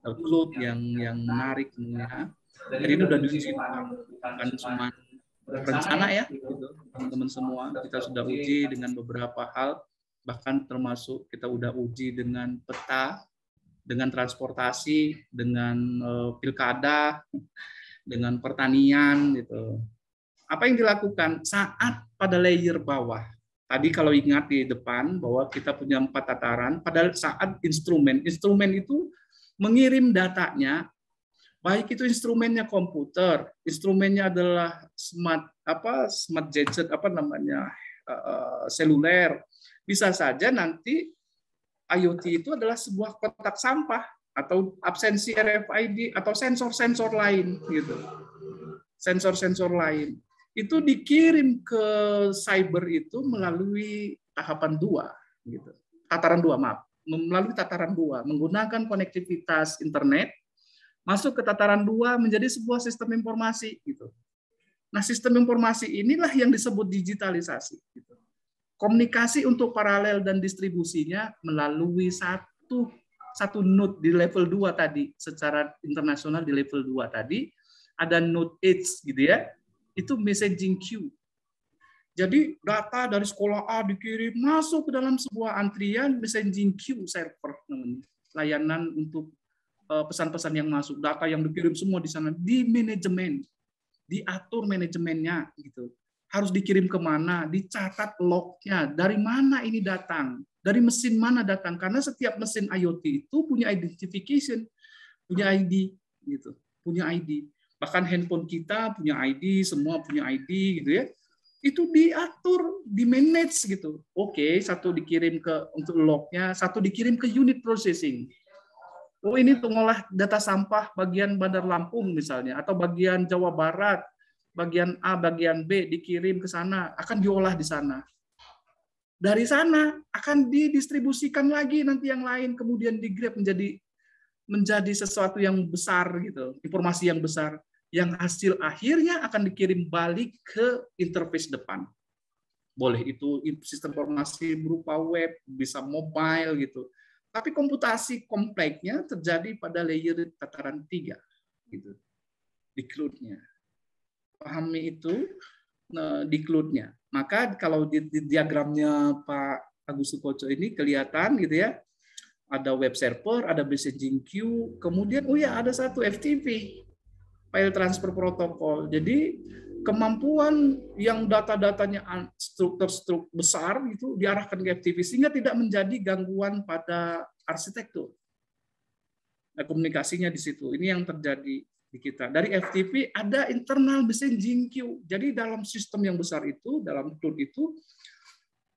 cloud yang menarik ya. Jadi ini udah diuji, bukan cuma rencana ya, gitu. Teman-teman semua kita sudah uji dengan beberapa hal, bahkan termasuk kita udah uji dengan peta, dengan transportasi, dengan pilkada, dengan pertanian gitu. Apa yang dilakukan saat pada layer bawah? Tadi kalau ingat di depan bahwa kita punya 4 tataran, pada saat instrumen itu mengirim datanya, baik itu instrumennya komputer, instrumennya adalah smart gadget seluler, bisa saja nanti IoT itu adalah sebuah kotak sampah atau absensi RFID atau sensor-sensor lain gitu. Sensor-sensor lain itu dikirim ke cyber itu melalui tahapan 2 gitu. Tataran 2, maaf. Melalui tataran 2 menggunakan konektivitas internet masuk ke tataran 2 menjadi sebuah sistem informasi gitu. Nah, sistem informasi inilah yang disebut digitalisasi gitu. Komunikasi untuk paralel dan distribusinya melalui satu node di level 2 tadi, secara internasional di level 2 tadi ada node edge gitu ya. Itu messaging queue. Jadi data dari sekolah A dikirim masuk ke dalam sebuah antrian messaging queue server namanya. Layanan untuk pesan-pesan yang masuk, data yang dikirim semua di sana di manajemen, diatur manajemennya gitu. Harus dikirim kemana, dicatat lognya, dari mana ini datang, dari mesin mana datang, karena setiap mesin IoT itu punya identification, punya ID gitu, punya ID. Bahkan handphone kita punya ID, semua punya ID gitu ya. Itu diatur, di manage gitu. Oke, satu dikirim untuk lognya, satu dikirim ke unit processing. Oh, ini untuk ngolah data sampah bagian Bandar Lampung misalnya, atau bagian Jawa Barat, bagian A, bagian B dikirim ke sana, akan diolah di sana. Dari sana akan didistribusikan lagi nanti yang lain, kemudian di-grab menjadi sesuatu yang besar gitu, informasi yang besar, yang hasil akhirnya akan dikirim balik ke interface depan. Boleh itu sistem informasi berupa web, bisa mobile gitu. Tapi komputasi kompleksnya terjadi pada layer tataran 3 gitu. Di cloud-nya. Pahami itu di cloud-nya. Maka kalau di diagramnya Pak Agus Sukoco ini kelihatan gitu ya. Ada web server, ada messaging queue, kemudian ada satu FTP, file transfer protokol. Jadi kemampuan yang data-datanya struktur besar itu diarahkan ke FTP sehingga tidak menjadi gangguan pada arsitektur. Nah, komunikasinya di situ. Ini yang terjadi di kita. Dari FTP ada internal messaging queue. Jadi dalam sistem yang besar itu, dalam cloud itu,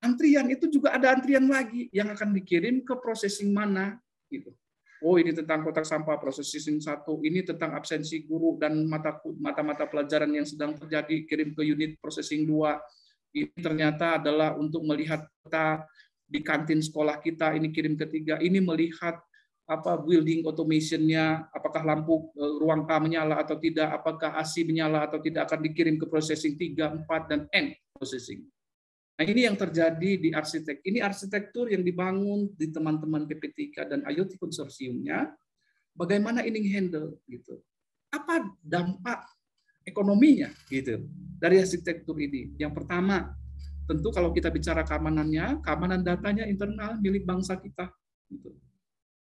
antrian itu juga ada antrian lagi yang akan dikirim ke processing mana gitu. Oh, ini tentang kotak sampah processing 1, ini tentang absensi guru dan mata-mata pelajaran yang sedang terjadi kirim ke unit processing 2. Ini ternyata adalah untuk melihat peta di kantin sekolah kita, ini kirim ke 3. Ini melihat building automation-nya, apakah lampu ruang K menyala atau tidak, apakah AC menyala atau tidak, akan dikirim ke processing 3, 4 dan N processing. Nah, ini yang terjadi di arsitek. Ini arsitektur yang dibangun di teman-teman PP3 dan IoT konsorsiumnya. Bagaimana ini handle gitu? Apa dampak ekonominya gitu dari arsitektur ini? Yang pertama, tentu kalau kita bicara keamanannya, keamanan datanya internal milik bangsa kita gitu.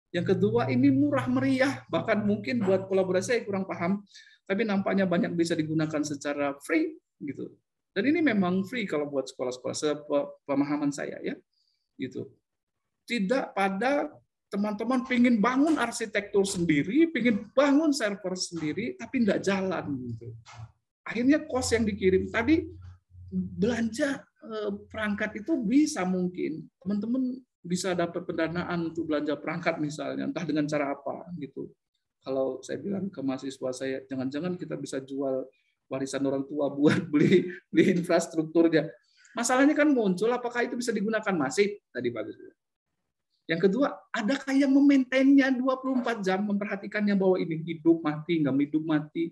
Yang kedua, ini murah meriah, bahkan mungkin buat kolaborasi saya kurang paham, tapi nampaknya banyak bisa digunakan secara free gitu. Dan ini memang free kalau buat sekolah-sekolah, sepemahaman saya ya, gitu. Tidak pada teman-teman pengen bangun arsitektur sendiri, pengen bangun server sendiri, tapi tidak jalan gitu. Akhirnya cost yang dikirim tadi belanja perangkat itu bisa mungkin teman-teman bisa dapat pendanaan untuk belanja perangkat misalnya, entah dengan cara apa gitu. Kalau saya bilang ke mahasiswa saya, jangan-jangan kita bisa jual warisan orang tua buat beli infrastrukturnya. Masalahnya kan muncul, apakah itu bisa digunakan masif tadi Pak Gus. Yang kedua, adakah yang memaintainnya 24 jam, memperhatikannya bahwa ini hidup mati, nggak hidup mati.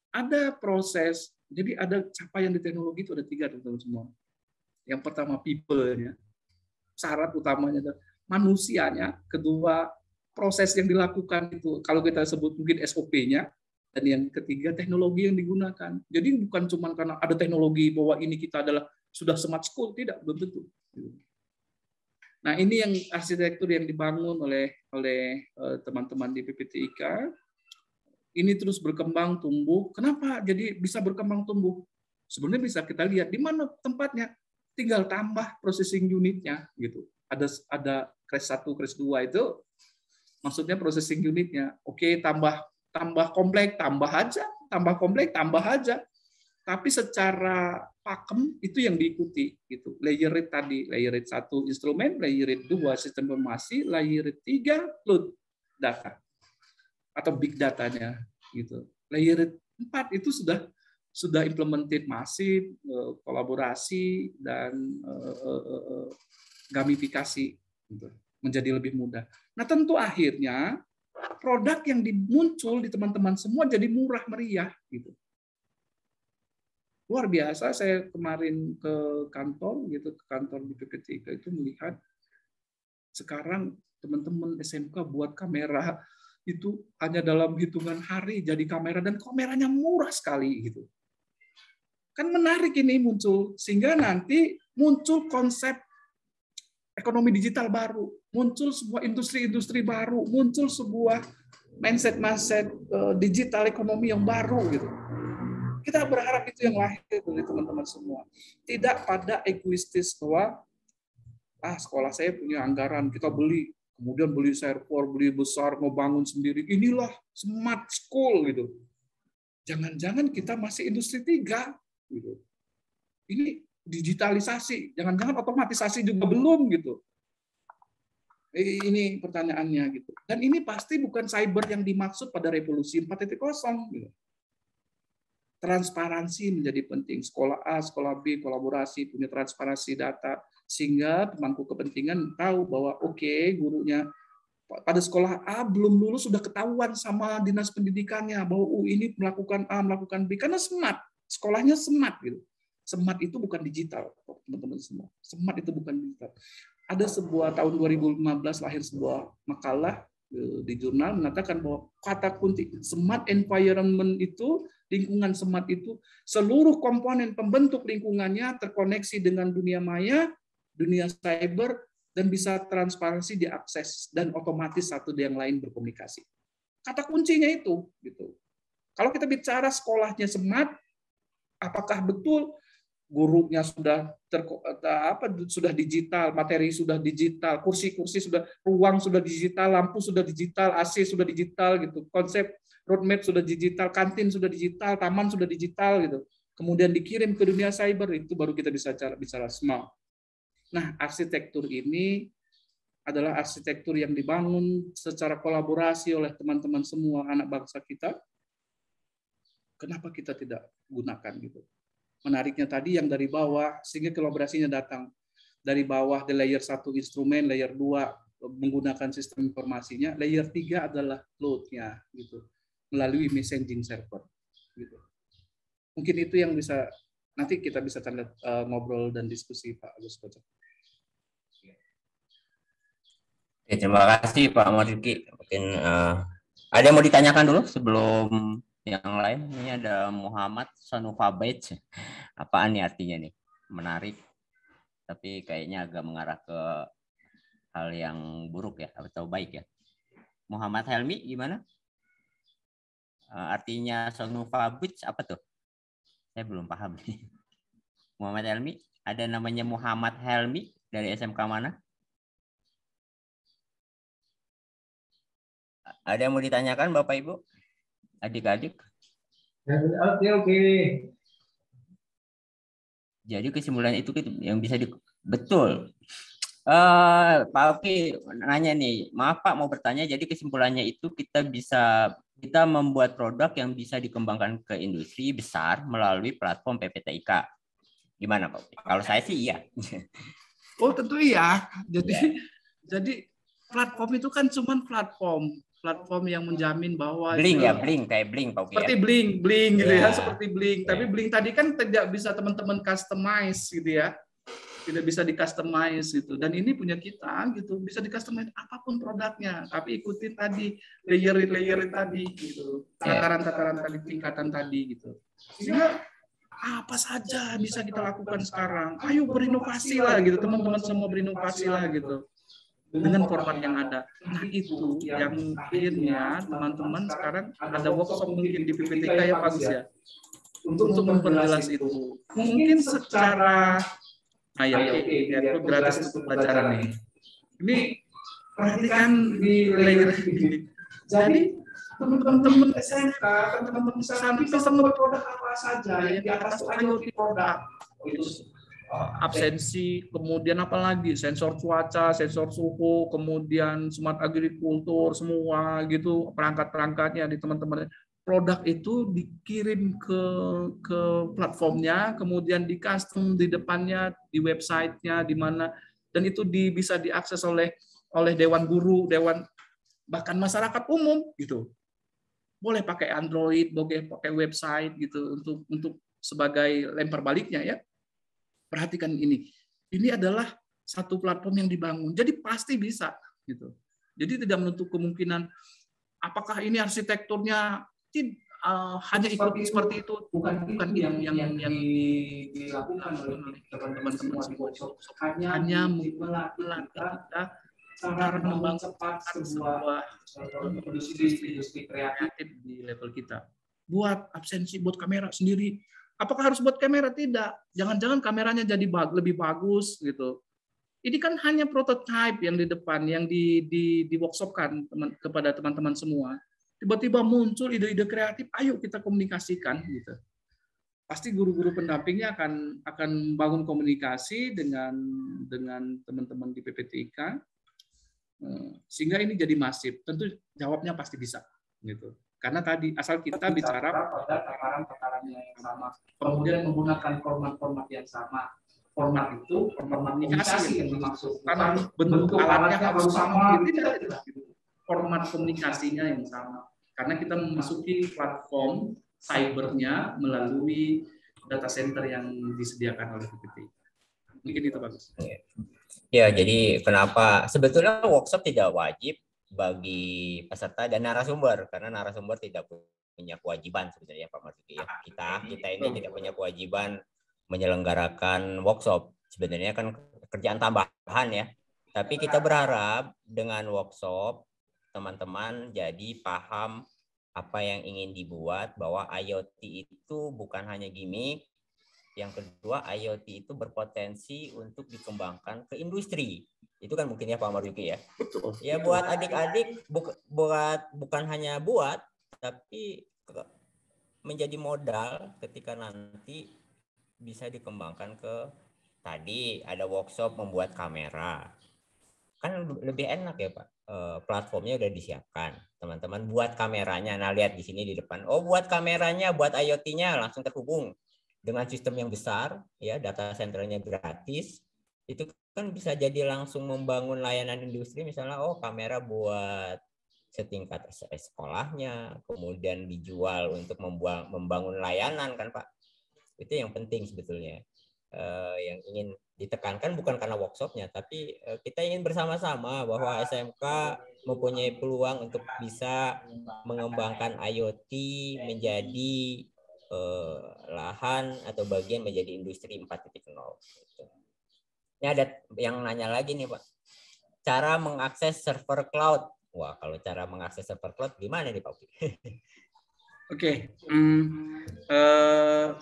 Ada proses, jadi ada capaian di teknologi itu ada 3 teman-teman semua. Yang pertama people-nya, syarat utamanya adalah manusianya, kedua proses yang dilakukan itu, kalau kita sebut mungkin SOP-nya, dan yang ketiga teknologi yang digunakan. Jadi bukan cuma karena ada teknologi bahwa ini kita adalah sudah smart school, tidak, belum tentu. Nah, ini yang arsitektur yang dibangun oleh teman-teman di PPTIK. Ini terus berkembang tumbuh. Kenapa jadi bisa berkembang tumbuh? Sebenarnya bisa kita lihat di mana tempatnya, tinggal tambah processing unitnya gitu. Ada crash 1, crash 2 itu maksudnya processing unitnya. Oke, tambah kompleks, tambah aja, tambah kompleks, tambah aja. Tapi secara pakem itu yang diikuti gitu. Layer rate tadi, layer rate 1 instrumen, layer rate 2 sistem informasi, layer rate 3 load data atau big datanya gitu. Layer rate 4 itu sudah implemented masif, kolaborasi dan gamifikasi gitu, menjadi lebih mudah. Nah, tentu akhirnya produk yang muncul di teman-teman semua jadi murah meriah gitu. Luar biasa, saya kemarin ke kantor gitu, ke kantor di PPTIK itu melihat sekarang teman-teman SMK buat kamera itu hanya dalam hitungan hari jadi kamera, dan kameranya murah sekali gitu. Kan menarik ini muncul, sehingga nanti muncul konsep ekonomi digital baru, muncul sebuah industri-industri baru, muncul sebuah mindset digital ekonomi yang baru gitu. Kita berharap itu yang lahir dari teman-teman semua. Tidak pada egoistis bahwa sekolah saya punya anggaran, kita beli, kemudian beli server, beli besar, mau bangun sendiri. Inilah smart school gitu. Jangan-jangan kita masih industri 3 gitu. Ini digitalisasi, jangan-jangan otomatisasi juga belum gitu. Ini pertanyaannya gitu. Dan ini pasti bukan cyber yang dimaksud pada revolusi 4.0 gitu. Transparansi menjadi penting. Sekolah A, sekolah B, kolaborasi, punya transparansi data, sehingga pemangku kepentingan tahu bahwa gurunya pada sekolah A belum lulus sudah ketahuan sama dinas pendidikannya bahwa ini melakukan A, melakukan B, karena smart, sekolahnya smart gitu. Smart itu bukan digital, teman-teman semua. Smart itu bukan digital. Ada sebuah tahun 2015 lahir sebuah makalah di jurnal mengatakan bahwa kata kunci smart environment itu, lingkungan smart itu, seluruh komponen pembentuk lingkungannya terkoneksi dengan dunia maya, dunia cyber, dan bisa transparansi diakses dan otomatis satu dengan lain berkomunikasi. Kata kuncinya itu gitu. Kalau kita bicara sekolahnya smart, apakah betul gurunya sudah sudah digital, materi sudah digital, kursi-kursi sudah, ruang sudah digital, lampu sudah digital, AC sudah digital gitu, konsep roadmap sudah digital, kantin sudah digital, taman sudah digital gitu. Kemudian dikirim ke dunia cyber, itu baru kita bisa bicara smart. Nah, arsitektur ini adalah arsitektur yang dibangun secara kolaborasi oleh teman-teman semua anak bangsa kita. Kenapa kita tidak gunakan gitu? Menariknya tadi yang dari bawah, sehingga kolaborasinya datang dari bawah, di layer 1 instrumen, layer 2 menggunakan sistem informasinya, layer 3 adalah load-nya gitu, melalui messaging server gitu. Mungkin itu yang bisa nanti kita bisa ngobrol dan diskusi, Pak Agus Koco. Oke, terima kasih Pak Marzuki. Mungkin ada yang mau ditanyakan dulu sebelum yang lain. Ini ada Muhammad Sanufabej. Apaan nih artinya nih? Menarik, tapi kayaknya agak mengarah ke hal yang buruk ya, atau baik ya. Muhammad Helmi gimana? Artinya Sanufabej apa tuh? Saya belum paham nih. Muhammad Helmi, ada namanya Muhammad Helmi dari SMK mana? Ada yang mau ditanyakan Bapak Ibu? Adik-adik? Oke. Jadi kesimpulan itu yang bisa betul. Pak Oki nanya nih, maaf Pak mau bertanya. Jadi kesimpulannya itu kita membuat produk yang bisa dikembangkan ke industri besar melalui platform PPTIK. Gimana Pak Oki? Kalau saya sih iya. Oh tentu iya. Jadi platform itu kan cuma platform yang menjamin bahwa Blink ya, Blink kayak Blink Pak Oki. Seperti ya? Blink gitu ya, seperti Blink. Tapi Blink tadi kan tidak bisa teman-teman customize gitu ya. tidak bisa di-customize gitu. Dan ini punya kita gitu, bisa di-customize apapun produknya, tapi ikutin tadi layer tadi gitu. Tataran-tataran tadi, tingkatan tadi gitu. Sehingga apa saja bisa kita lakukan sekarang. Ayo berinovasi lah gitu, teman-teman semua berinovasi lah gitu. Dengan format yang ada. Nah itu yang akhirnya teman-teman sekarang ada workshop mungkin di PPTK ya Pak Gus ya. Untuk memperjelas itu. Mungkin secara itu gratis untuk pelajaran nih. Ini perhatikan di layer ini. Jadi teman-teman SMK, teman-teman sampai bisa produk apa saja yang di atas IoT produk. Itu absensi, kemudian apa lagi? Sensor cuaca, sensor suhu, kemudian smart agriculture, semua gitu perangkat-perangkatnya di teman-teman. Produk itu dikirim ke platformnya, kemudian di custom di depannya, di websitenya, di mana, dan itu bisa diakses oleh dewan guru, dewan bahkan masyarakat umum gitu. Boleh pakai Android, boleh pakai website gitu untuk sebagai lempar baliknya ya. Perhatikan ini. Ini adalah satu platform yang dibangun. Jadi pasti bisa gitu. Jadi tidak menutup kemungkinan apakah ini arsitekturnya hanya ikut seperti itu, bukan yang dilakukan oleh teman-teman semua. Hanya melatih kita cara membangun sebuah industri kreatif di level kita. Buat absensi, buat kamera sendiri. Apakah harus buat kamera? Tidak. Jangan-jangan kameranya jadi lebih bagus gitu. Ini kan hanya prototype yang di depan, yang di workshopkan kepada teman-teman semua. Tiba-tiba muncul ide-ide kreatif, ayo kita komunikasikan gitu. Pasti guru-guru pendampingnya akan membangun komunikasi dengan teman-teman di PPTK sehingga ini jadi masif. Tentu jawabnya pasti bisa gitu. Karena tadi asal kita bicara pada tataran-tataran yang sama, kemudian menggunakan format-format yang sama. Format itu format komunikasi yang dimaksud. Karena bentuk alatnya harus sama, tidak. Format komunikasinya yang sama. Karena kita memasuki platform cybernya melalui data center yang disediakan oleh PPT. Mungkin itu bagus. Ya, jadi kenapa sebetulnya workshop tidak wajib bagi peserta dan narasumber, karena narasumber tidak punya kewajiban sebenarnya Pak Marzuki ya. Kita ini tidak punya kewajiban menyelenggarakan workshop. Sebenarnya kan kerjaan tambahan ya. Tapi kita berharap dengan workshop teman-teman jadi paham apa yang ingin dibuat, bahwa IoT itu bukan hanya gimmick. Yang kedua, IoT itu berpotensi untuk dikembangkan ke industri. Itu kan mungkin ya Pak Marzuki ya. Betul. Ya buat adik-adik bukan hanya buat, tapi menjadi modal ketika nanti bisa dikembangkan ke tadi ada workshop membuat kamera. Kan lebih enak ya Pak. Platformnya udah disiapkan. Teman-teman buat kameranya. Nah, lihat di sini di depan. Oh, buat kameranya, buat IoT-nya langsung terhubung dengan sistem yang besar, ya, data centernya gratis. Itu kan bisa jadi langsung membangun layanan industri, misalnya oh kamera buat setingkat sekolahnya, kemudian dijual untuk membangun layanan kan Pak. Itu yang penting sebetulnya. Yang ingin ditekankan bukan karena workshopnya, tapi kita ingin bersama-sama bahwa SMK mempunyai peluang untuk bisa mengembangkan IoT menjadi lahan atau bagian menjadi industri 4.0. Ini ada yang nanya lagi nih Pak, cara mengakses server cloud. Wah, kalau cara mengakses server cloud gimana nih Pak? Oke,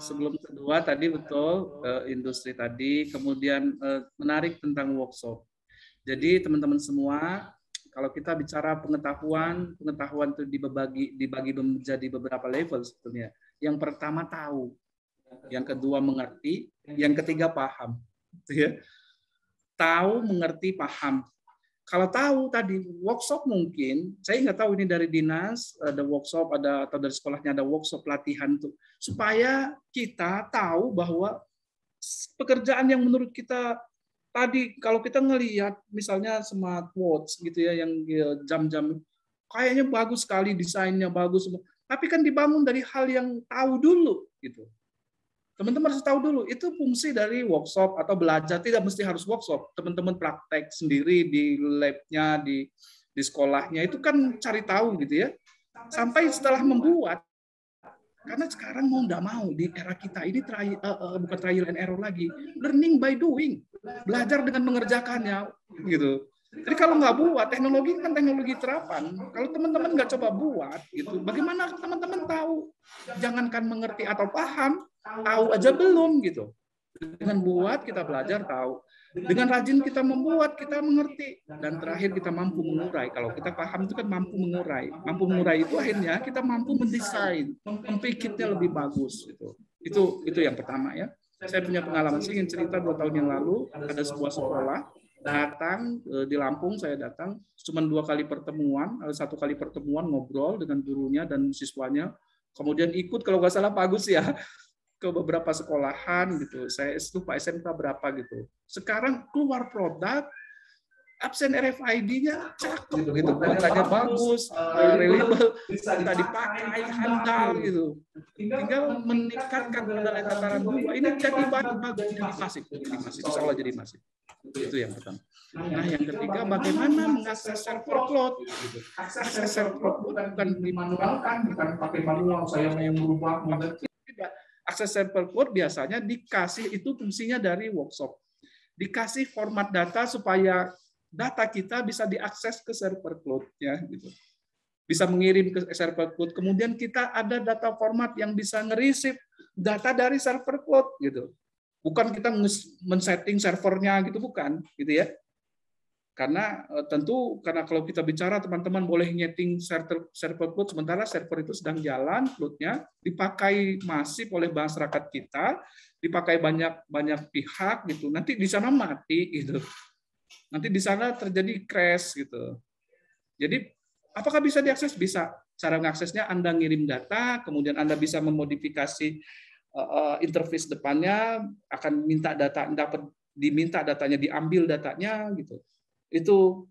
sebelum kedua tadi betul industri tadi, kemudian menarik tentang workshop. Jadi teman-teman semua, kalau kita bicara pengetahuan itu dibagi menjadi beberapa level sebetulnya. Yang pertama tahu, yang kedua mengerti, yang ketiga paham. Tahu, mengerti, paham. Kalau tahu tadi workshop mungkin, saya nggak tahu ini dari dinas ada workshop atau dari sekolahnya ada workshop pelatihan tuh supaya kita tahu bahwa pekerjaan yang menurut kita tadi kalau kita ngelihat misalnya smartwatch gitu ya yang jam-jam kayaknya bagus sekali desainnya bagus, tapi kan dibangun dari hal yang tahu dulu gitu. Teman-teman harus tahu dulu, itu fungsi dari workshop atau belajar, tidak mesti harus workshop. Teman-teman praktek sendiri di lab-nya, di sekolahnya, itu kan cari tahu gitu ya. Sampai setelah membuat, karena sekarang mau nggak mau di era kita ini bukan trial and error lagi, learning by doing, belajar dengan mengerjakannya gitu. Jadi kalau nggak buat, teknologi kan teknologi terapan. Kalau teman-teman nggak coba buat, gitu, bagaimana teman-teman tahu? Jangankan mengerti atau paham, tahu aja belum gitu. Dengan buat kita belajar tahu. Dengan rajin kita membuat, kita mengerti. Dan terakhir kita mampu mengurai. Kalau kita paham itu kan mampu mengurai. Mampu mengurai itu akhirnya kita mampu mendesain, memikirnya lebih bagus. Itu yang pertama ya. Saya punya pengalaman, saya ingin cerita 2 tahun yang lalu, ada sebuah sekolah, datang di Lampung, saya datang, cuma 2 kali pertemuan, ada 1 kali pertemuan ngobrol dengan gurunya dan siswanya, kemudian ikut kalau nggak salah Pak Agus ya, ke beberapa sekolahan gitu. Saya lupa SMK berapa gitu. Sekarang keluar produk, absen RFID-nya cakep gitu, buatannya bagus, reliable, bisa dipakai, handal gitu. Tinggal meningkatkan nilai tataran 2. Ini jadi bagus, jadi masif. Insya Allah jadi masif. Itu yang pertama. Nah, yang ketiga, bagaimana mengakses server cloud? Gitu. Akses server cloud bukan dimanualkan, bukan pakai manual, saya yang merubah. Tidak. Akses server cloud biasanya dikasih, itu fungsinya dari workshop. Dikasih format data supaya data kita bisa diakses ke server cloud ya gitu. Bisa mengirim ke server cloud. Kemudian kita ada data format yang bisa nge-receive data dari server cloud gitu. Bukan kita men-setting servernya gitu, bukan gitu ya. Karena tentu kalau kita bicara teman-teman boleh nyeting server cloud sementara server itu sedang jalan, cloud-nya dipakai masif oleh masyarakat kita, dipakai banyak pihak gitu. Nanti di sana mati gitu. Nanti di sana terjadi crash gitu. Jadi apakah bisa diakses? Bisa. Cara mengaksesnya Anda ngirim data, kemudian Anda bisa memodifikasi interface depannya, akan minta data, diminta datanya, diambil datanya gitu. Itu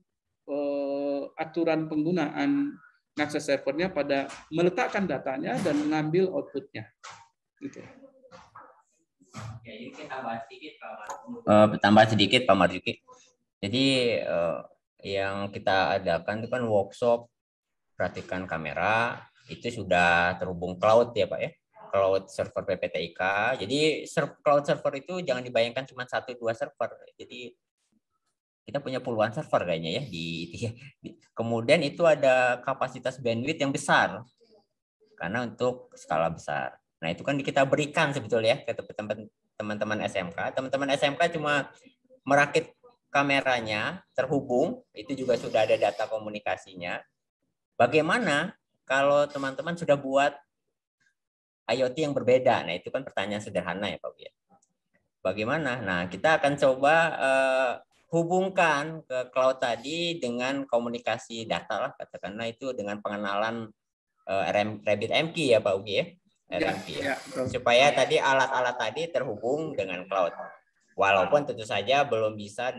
aturan penggunaan mengakses servernya pada meletakkan datanya dan mengambil outputnya. Gitu. Jadi kita tambah sedikit Pak Marzuki. Jadi yang kita adakan itu kan workshop perhatikan kamera, itu sudah terhubung cloud ya Pak ya, cloud server PPTIK. Jadi cloud server itu jangan dibayangkan cuma 1-2 server. Jadi kita punya puluhan server kayaknya ya kemudian itu ada kapasitas bandwidth yang besar karena untuk skala besar. Nah itu kan kita berikan sebetulnya ke teman-teman SMK. Teman-teman SMK cuma merakit kameranya, terhubung, itu juga sudah ada data komunikasinya. Bagaimana kalau teman-teman sudah buat IoT yang berbeda? Nah itu kan pertanyaan sederhana ya Pak ya. Bagaimana? Nah kita akan coba hubungkan ke cloud tadi dengan komunikasi data lah katakanlah, itu dengan pengenalan RabbitMQ ya Pak Ugi ya, RMQ ya, supaya tadi alat-alat tadi terhubung dengan cloud. Walaupun tentu saja belum bisa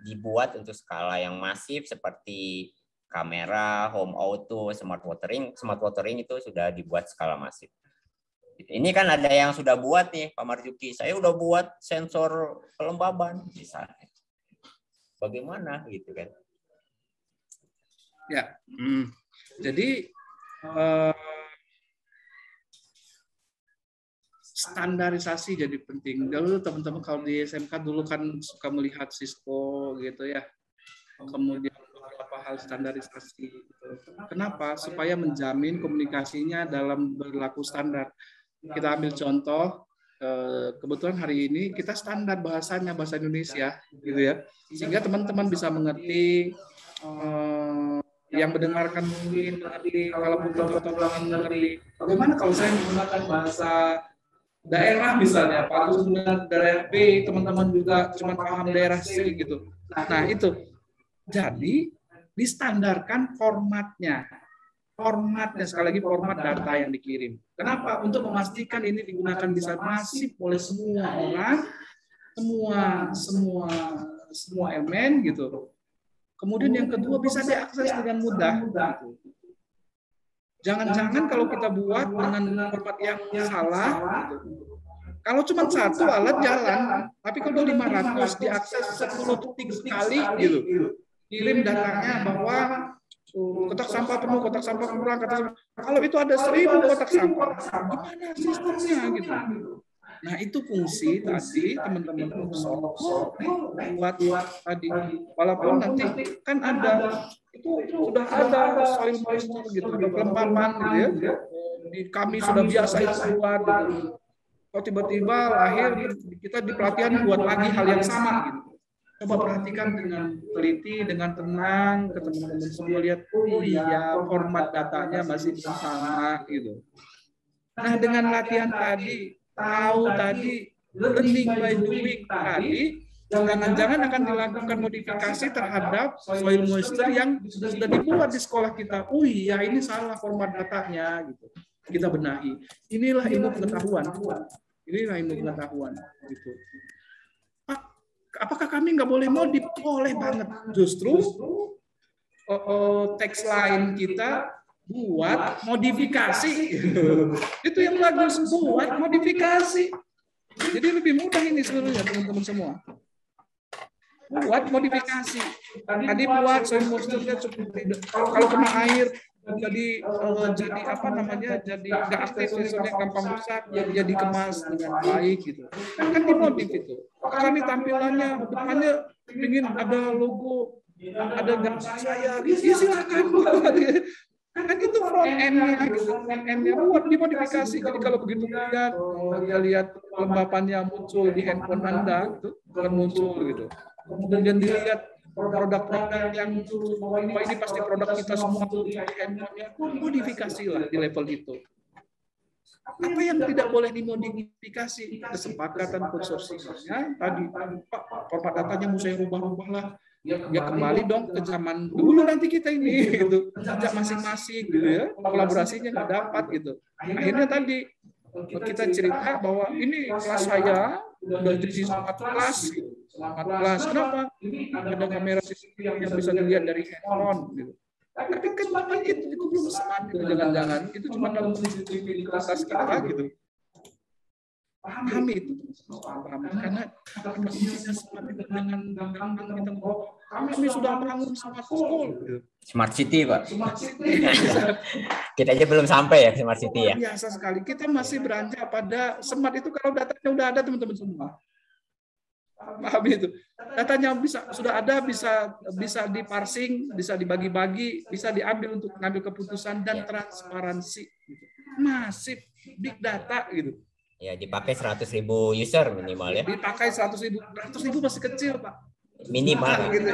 dibuat untuk skala yang masif seperti kamera, home auto, smart watering. Smart watering itu sudah dibuat skala masif. Ini kan ada yang sudah buat nih Pak Marzuki, saya udah buat sensor kelembaban misalnya. Bagaimana gitu kan? Ya, jadi standarisasi jadi penting. Dulu teman-teman kalau di SMK dulu kan suka melihat Cisco gitu ya. Kemudian beberapa hal standarisasi gitu. Kenapa? Supaya menjamin komunikasinya dalam berlaku standar. Kita ambil contoh, kebetulan hari ini kita standar bahasanya bahasa Indonesia gitu ya. Sehingga teman-teman bisa mengerti, yang mendengarkan mungkin mengerti, kalau teman-teman mengerti. Bagaimana kalau saya menggunakan bahasa daerah misalnya, Pak Agus menggunakan daerah B, teman-teman juga cuma paham daerah C gitu. Nah itu. Jadi distandarkan formatnya. Formatnya, sekali lagi format data yang dikirim. Kenapa? Untuk memastikan ini digunakan bisa masif oleh semua orang, semua elemen gitu. Kemudian yang kedua bisa diakses dengan mudah. Jangan-jangan kalau kita buat dengan format yang salah, gitu, Kalau cuma satu alat jalan, tapi kalau 500 diakses 10 detik sekali gitu. Kirim datanya bahwa kotak sampah penuh, kotak sampah kurang, kalau itu ada 1000 kotak sampah, gimana sistemnya gitu. Nah, itu fungsi tadi teman-teman buat tadi. Walaupun nanti kan ada itu sudah ada soil moisture gitu, ada kelembapan gitu ya. Kami sudah biasa itu buat gitu. Kok tiba-tiba lahir kita di pelatihan buat lagi hal yang sama gitu. Coba perhatikan dengan teliti, dengan tenang, ke teman-teman semua lihat, oh iya format datanya masih sama gitu. Nah, dengan latihan tadi, tahu tadi, learning by doing tadi, jangan-jangan akan dilakukan modifikasi terhadap soil moisture yang sudah dibuat di sekolah kita. Oh iya, ini salah format datanya gitu. Kita benahi. Inilah ilmu pengetahuan. Inilah ilmu pengetahuan gitu. Apakah kami nggak boleh modif? Boleh banget. Justru teks line kita buat modifikasi. Itu yang bagus, buat modifikasi. Jadi lebih mudah ini sebenarnya teman-teman semua. Buat modifikasi. Tadi buat soil moisture seperti kalau kena air jadi apa namanya, jadi nggak aktif, sensornya gampang rusak, jadi dikemas dengan baik gitu. Kan dimodif itu. Kami tampilannya depannya ingin ada logo, ada gambar saya, ya silakan buat. Kan itu front end-nya gitu, front end-nya buat dimodifikasi. Jadi kalau begitu lihat, dia lihat kelembapannya muncul di handphone Anda, itu bukan muncul gitu. Kemudian dilihat produk-produk yang muncul, ini pasti produk kita semua di handphone-nya, modifikasi lah di level itu. Apa yang tidak boleh dimodifikasi? Kesepakatan konsorsiumnya tadi, Pak, format datanya mau saya rubah-rubah lah. Ya kembali dong ke zaman dulu nanti kita ini gitu, kerja masing-masing gitu ya, kolaborasinya nggak dapat gitu. Akhirnya tadi kita cerita bahwa ini kelas saya udah jadi smart class gitu. Smart class, kenapa? Ada kamera CCTV yang bisa dilihat dari handphone gitu. Tapi kan itu belum smart, jangan-jangan itu cuma dalam CCTV di kelas kita gitu. Pahami itu, pahami, karena isinya smart itu dengan gampang kita ngomong, kami sudah bangun smart school. Smart city, Pak. Smart city. Kita aja belum sampai ya smart city ya. Biasa sekali. Kita masih beranjak pada smart itu kalau datanya udah ada teman-teman semua. Paham itu. Datanya sudah ada, bisa diparsing, bisa dibagi-bagi, bisa diambil untuk mengambil keputusan dan transparansi. Masif big data gitu. Ya, dipakai 100.000 user minimal ya. Dipakai 100.000 masih kecil, Pak. Minimal. Gitu.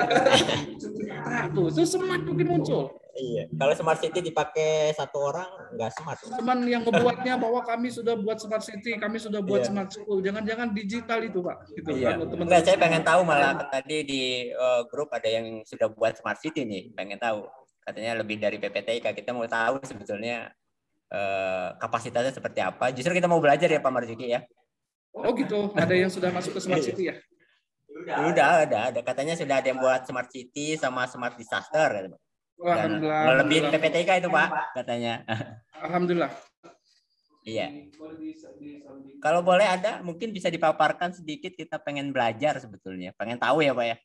Itu smart mungkin muncul. Iya. Kalau smart city dipakai satu orang nggak smart. Cuman yang ngebuatnya bahwa kami sudah buat smart city, kami sudah buat smart school. Jangan-jangan digital itu, Pak. Gitu, iya. Kan, teman-teman. Enggak, saya pengen tahu malah tadi di grup ada yang sudah buat smart city nih. Pengen tahu. Katanya lebih dari PPTIK. Kita mau tahu sebetulnya kapasitasnya seperti apa. Justru kita mau belajar ya Pak Marzuki ya. Oh gitu. Ada yang sudah masuk ke smart city ya? Udah ada. Katanya sudah ada yang buat smart city sama smart disaster. Alhamdulillah. Lebih PPTIK itu Pak katanya. Alhamdulillah. Iya. Kalau boleh ada, mungkin bisa dipaparkan sedikit, kita pengen belajar sebetulnya. Pengen tahu ya Pak ya.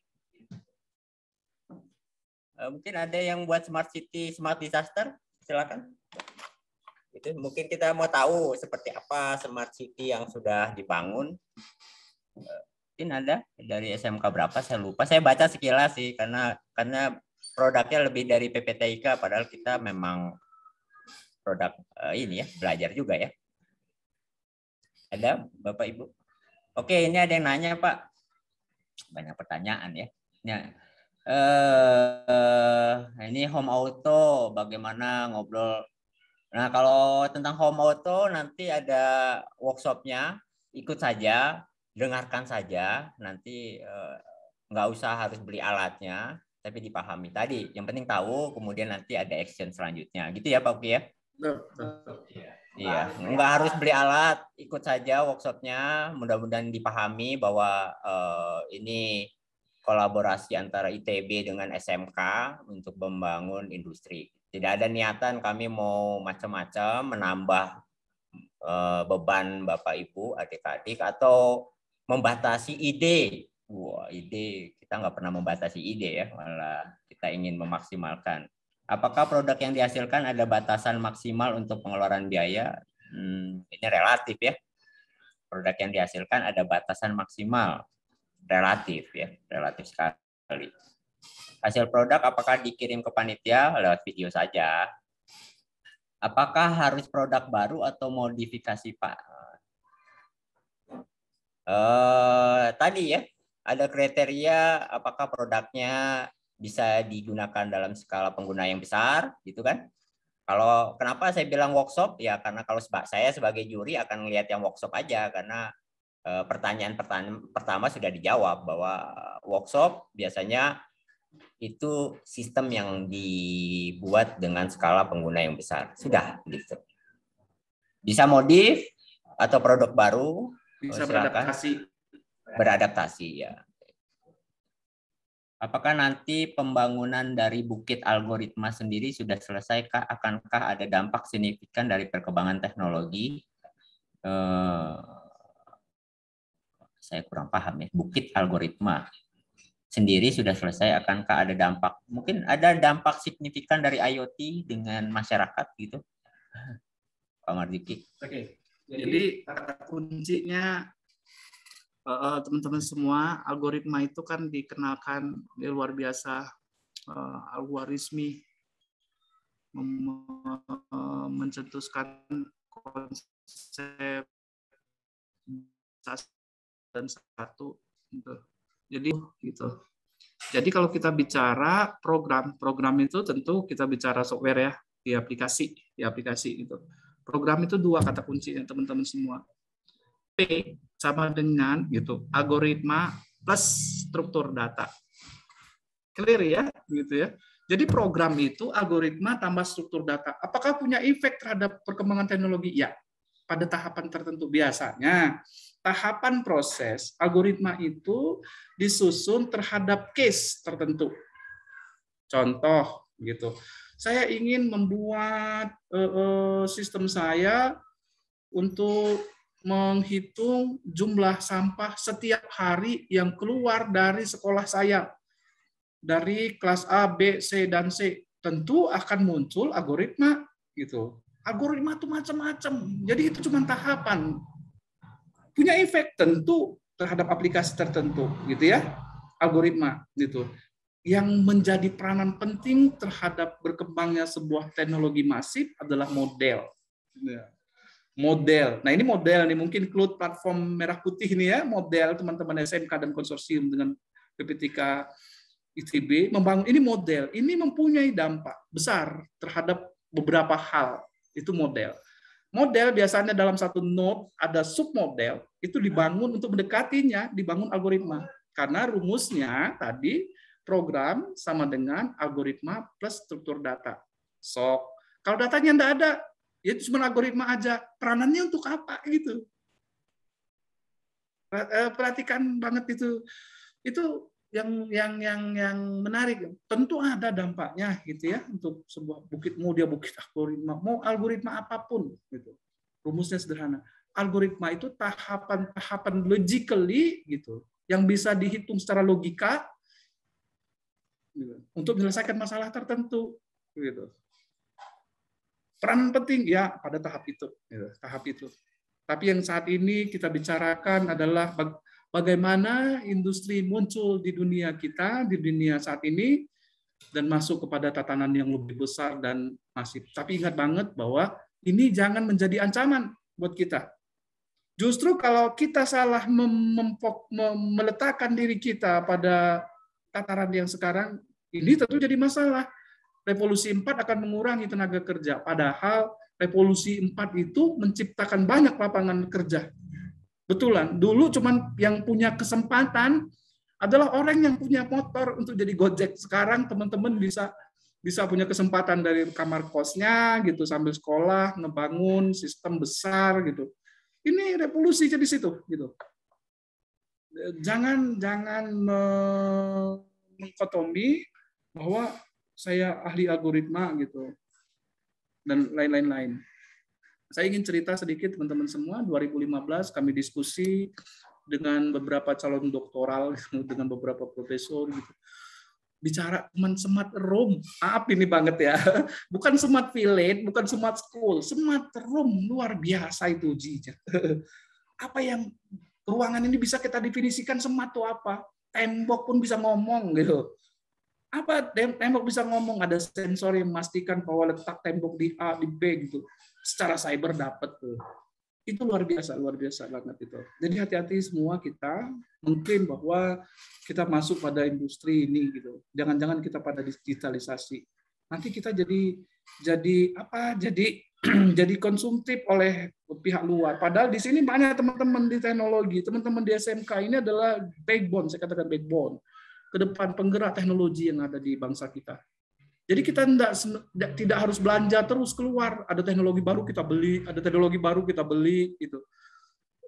Mungkin ada yang buat smart city, smart disaster, silakan. Itu mungkin kita mau tahu seperti apa smart city yang sudah dibangun. Mungkin ada dari SMK berapa saya lupa. Saya baca sekilas sih karena produknya lebih dari PPTIK, padahal kita memang produk ini ya, belajar juga ya. Ada Bapak Ibu? Oke, ini ada yang nanya Pak. Banyak pertanyaan ya. Ini home auto, bagaimana ngobrol? Nah, kalau tentang home auto nanti ada workshopnya, ikut saja, dengarkan saja, nanti nggak usah harus beli alatnya, tapi dipahami tadi. Yang penting tahu, kemudian nanti ada action selanjutnya, gitu ya Pak Uki ya? Iya, nggak harus beli alat, ikut saja workshopnya, mudah-mudahan dipahami bahwa ini kolaborasi antara ITB dengan SMK untuk membangun industri. Tidak ada niatan kami mau macam-macam menambah beban Bapak Ibu, adik-adik, atau membatasi ide. Wah, ide. Kita nggak pernah membatasi ide ya, malah kita ingin memaksimalkan. Apakah produk yang dihasilkan ada batasan maksimal untuk pengeluaran biaya? Ini relatif ya. Produk yang dihasilkan ada batasan maksimal. Relatif ya, relatif sekali. Hasil produk apakah dikirim ke panitia lewat video saja? Apakah harus produk baru atau modifikasi, Pak? Tadi ya, ada kriteria apakah produknya bisa digunakan dalam skala pengguna yang besar, gitu kan? Kalau kenapa saya bilang workshop? Ya karena kalau saya sebagai juri akan melihat yang workshop aja, karena pertanyaan pertama sudah dijawab bahwa workshop biasanya itu sistem yang dibuat dengan skala pengguna yang besar. Sudah gitu. Bisa modif atau produk baru, bisa silakan. Beradaptasi ya. Apakah nanti pembangunan dari Bukit Algoritma sendiri sudah selesai, Kak? Akankah ada dampak signifikan dari perkembangan teknologi? Saya kurang paham ya. Bukit Algoritma sendiri sudah selesai, akankah ada dampak? Mungkin ada dampak signifikan dari IoT dengan masyarakat gitu, Pak Marzuki. Oke. Jadi kata kuncinya teman-teman semua, algoritma itu kan dikenalkan luar biasa, algoritmi mencetuskan konsep dan satu gitu. Jadi kalau kita bicara program itu tentu kita bicara software ya, di aplikasi itu. Program itu dua kata kuncinya teman-teman semua. P sama dengan gitu, algoritma plus struktur data. Clear ya, gitu ya. Jadi program itu algoritma tambah struktur data. Apakah punya efek terhadap perkembangan teknologi? Ya, pada tahapan tertentu. Biasanya tahapan proses algoritma itu disusun terhadap case tertentu. Contoh gitu. Saya ingin membuat sistem saya untuk menghitung jumlah sampah setiap hari yang keluar dari sekolah saya. Dari kelas A, B, C, dan C. Tentu akan muncul algoritma gitu. Algoritma itu macam-macam. Jadi itu cuma tahapan. Punya efek tentu terhadap aplikasi tertentu gitu ya, algoritma gitu, yang menjadi peranan penting terhadap berkembangnya sebuah teknologi masif adalah model. Nah ini model nih, mungkin cloud platform merah putih ini ya, model teman-teman SMK dan konsorsium dengan PPTK ITB membangun ini model, ini mempunyai dampak besar terhadap beberapa hal, itu model. Model biasanya dalam satu node ada submodel, itu dibangun untuk mendekatinya, dibangun algoritma. Karena rumusnya tadi program sama dengan algoritma plus struktur data. So, kalau datanya tidak ada, ya cuma algoritma aja. Peranannya untuk apa gitu? Perhatikan banget itu. Itu yang menarik. Tentu ada dampaknya gitu ya untuk sebuah bukit, mau dia bukit algoritma, mau algoritma apapun gitu. Rumusnya sederhana. Algoritma itu tahapan logically gitu yang bisa dihitung secara logika gitu, untuk menyelesaikan masalah tertentu gitu. Peran penting ya pada tahap itu gitu, tahap itu. Tapi yang saat ini kita bicarakan adalah bagaimana industri muncul di dunia kita, di dunia saat ini, dan masuk kepada tatanan yang lebih besar dan masif. Tapi ingat banget bahwa ini jangan menjadi ancaman buat kita. Justru kalau kita salah meletakkan diri kita pada tataran yang sekarang, ini tentu jadi masalah. Revolusi 4 akan mengurangi tenaga kerja. Padahal revolusi 4 itu menciptakan banyak lapangan kerja. Betulan, dulu cuman yang punya kesempatan adalah orang yang punya motor untuk jadi Gojek. Sekarang teman-teman bisa punya kesempatan dari kamar kosnya gitu sambil sekolah, ngebangun sistem besar gitu. Ini revolusi jadi situ gitu. Jangan mengkotomi bahwa saya ahli algoritma gitu dan lain-lain. Saya ingin cerita sedikit teman-teman semua. 2015 kami diskusi dengan beberapa calon doktoral, dengan beberapa profesor gitu. Bicara teman smart room. Maaf ini banget ya. Bukan smart village, bukan smart school, smart room. Luar biasa itu ujinya. Apa yang ruangan ini bisa kita definisikan smart itu apa? Tembok pun bisa ngomong gitu. Apa tembok bisa ngomong, ada sensor yang memastikan bahwa letak tembok di A, di B gitu. Secara cyber dapat tuh. Itu luar biasa banget itu. Jadi hati-hati semua kita mengklaim bahwa kita masuk pada industri ini gitu. Jangan-jangan kita pada digitalisasi. Nanti kita jadi apa? Jadi konsumtif oleh pihak luar. Padahal di sini banyak teman-teman di teknologi, teman-teman di SMK ini adalah backbone, saya katakan backbone ke depan penggerak teknologi yang ada di bangsa kita. Jadi kita tidak harus belanja terus keluar. Ada teknologi baru kita beli, ada teknologi baru kita beli gitu.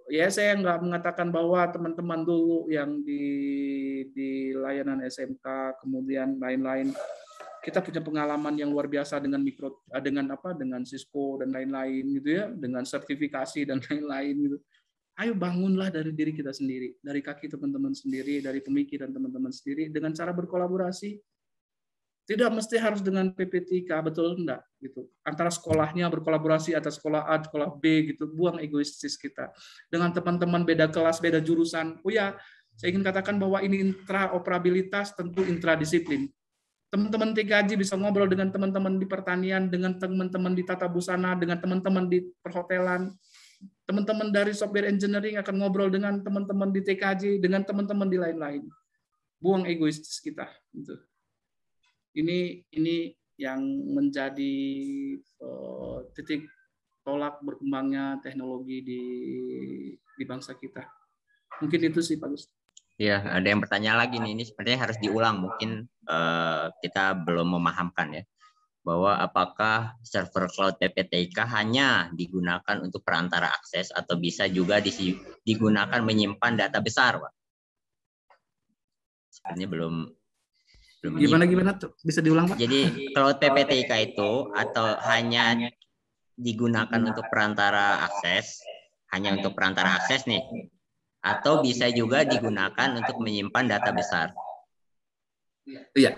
Ya saya nggak mengatakan bahwa teman-teman dulu yang di layanan SMK kemudian lain-lain kita punya pengalaman yang luar biasa dengan dengan Cisco dan lain-lain gitu ya, dengan sertifikasi dan lain-lain gitu. Ayo bangunlah dari diri kita sendiri, dari kaki teman-teman sendiri, dari pemikiran teman-teman sendiri, dengan cara berkolaborasi. Tidak mesti harus dengan PPTK, betul enggak? Gitu. Antara sekolahnya berkolaborasi, atas sekolah A, sekolah B, gitu. Buang egoistis kita. Dengan teman-teman beda kelas, beda jurusan. Oh ya, saya ingin katakan bahwa ini intraoperabilitas, tentu intradisiplin. Teman-teman TKJ bisa ngobrol dengan teman-teman di pertanian, dengan teman-teman di tata busana, dengan teman-teman di perhotelan. Teman-teman dari software engineering akan ngobrol dengan teman-teman di TKJ, dengan teman-teman di lain-lain. Buang egoistis kita. Gitu. Ini yang menjadi titik tolak berkembangnya teknologi di bangsa kita. Mungkin itu sih Pak Gus. Ya, ada yang bertanya lagi nih. Ini sepertinya harus diulang. Mungkin kita belum memahamkan ya. Bahwa apakah server cloud PPTK hanya digunakan untuk perantara akses atau bisa juga digunakan menyimpan data besar, Pak? Sebenarnya belum gimana tuh? Bisa diulang, Pak? Jadi cloud PPTK itu atau hanya digunakan untuk perantara akses, hanya untuk perantara akses nih, atau bisa juga digunakan untuk menyimpan data besar? Iya.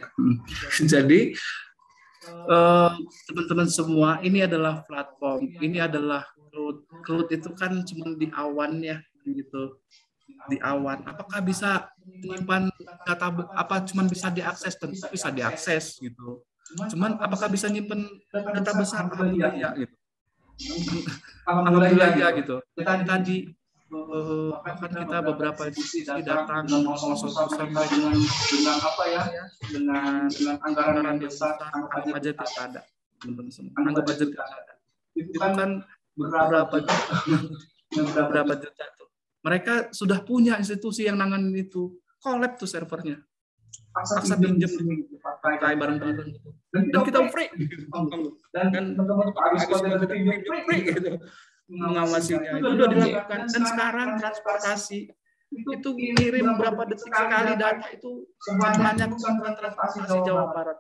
Jadi teman-teman semua, ini adalah platform, ini adalah cloud itu kan cuma di awan ya, gitu, di awan. Apakah bisa menyimpan data cuma bisa diakses? Tentu bisa diakses gitu. Cuman apakah bisa nyimpen data besar? Alhamdulillah ya gitu. Alhamdulillah ya gitu. Tadi bahkan kita beberapa diskusi datang ngomong soal dengan apa ya, dengan anggaran yang besar, anggap aja tidak ada, teman-teman semua. Anggap aja tidak ada. Itu kan beberapa juta tuh. Mereka sudah punya institusi yang nanganin itu, collab tuh servernya. Paksa pinjam pakai bareng-bareng gitu. Dan kita free. Dan free gitu. Mengawasinya itu sudah dilakukan, dan sekarang transportasi itu ngirim berapa detik sekali data itu banyak transportasi Jawa Barat,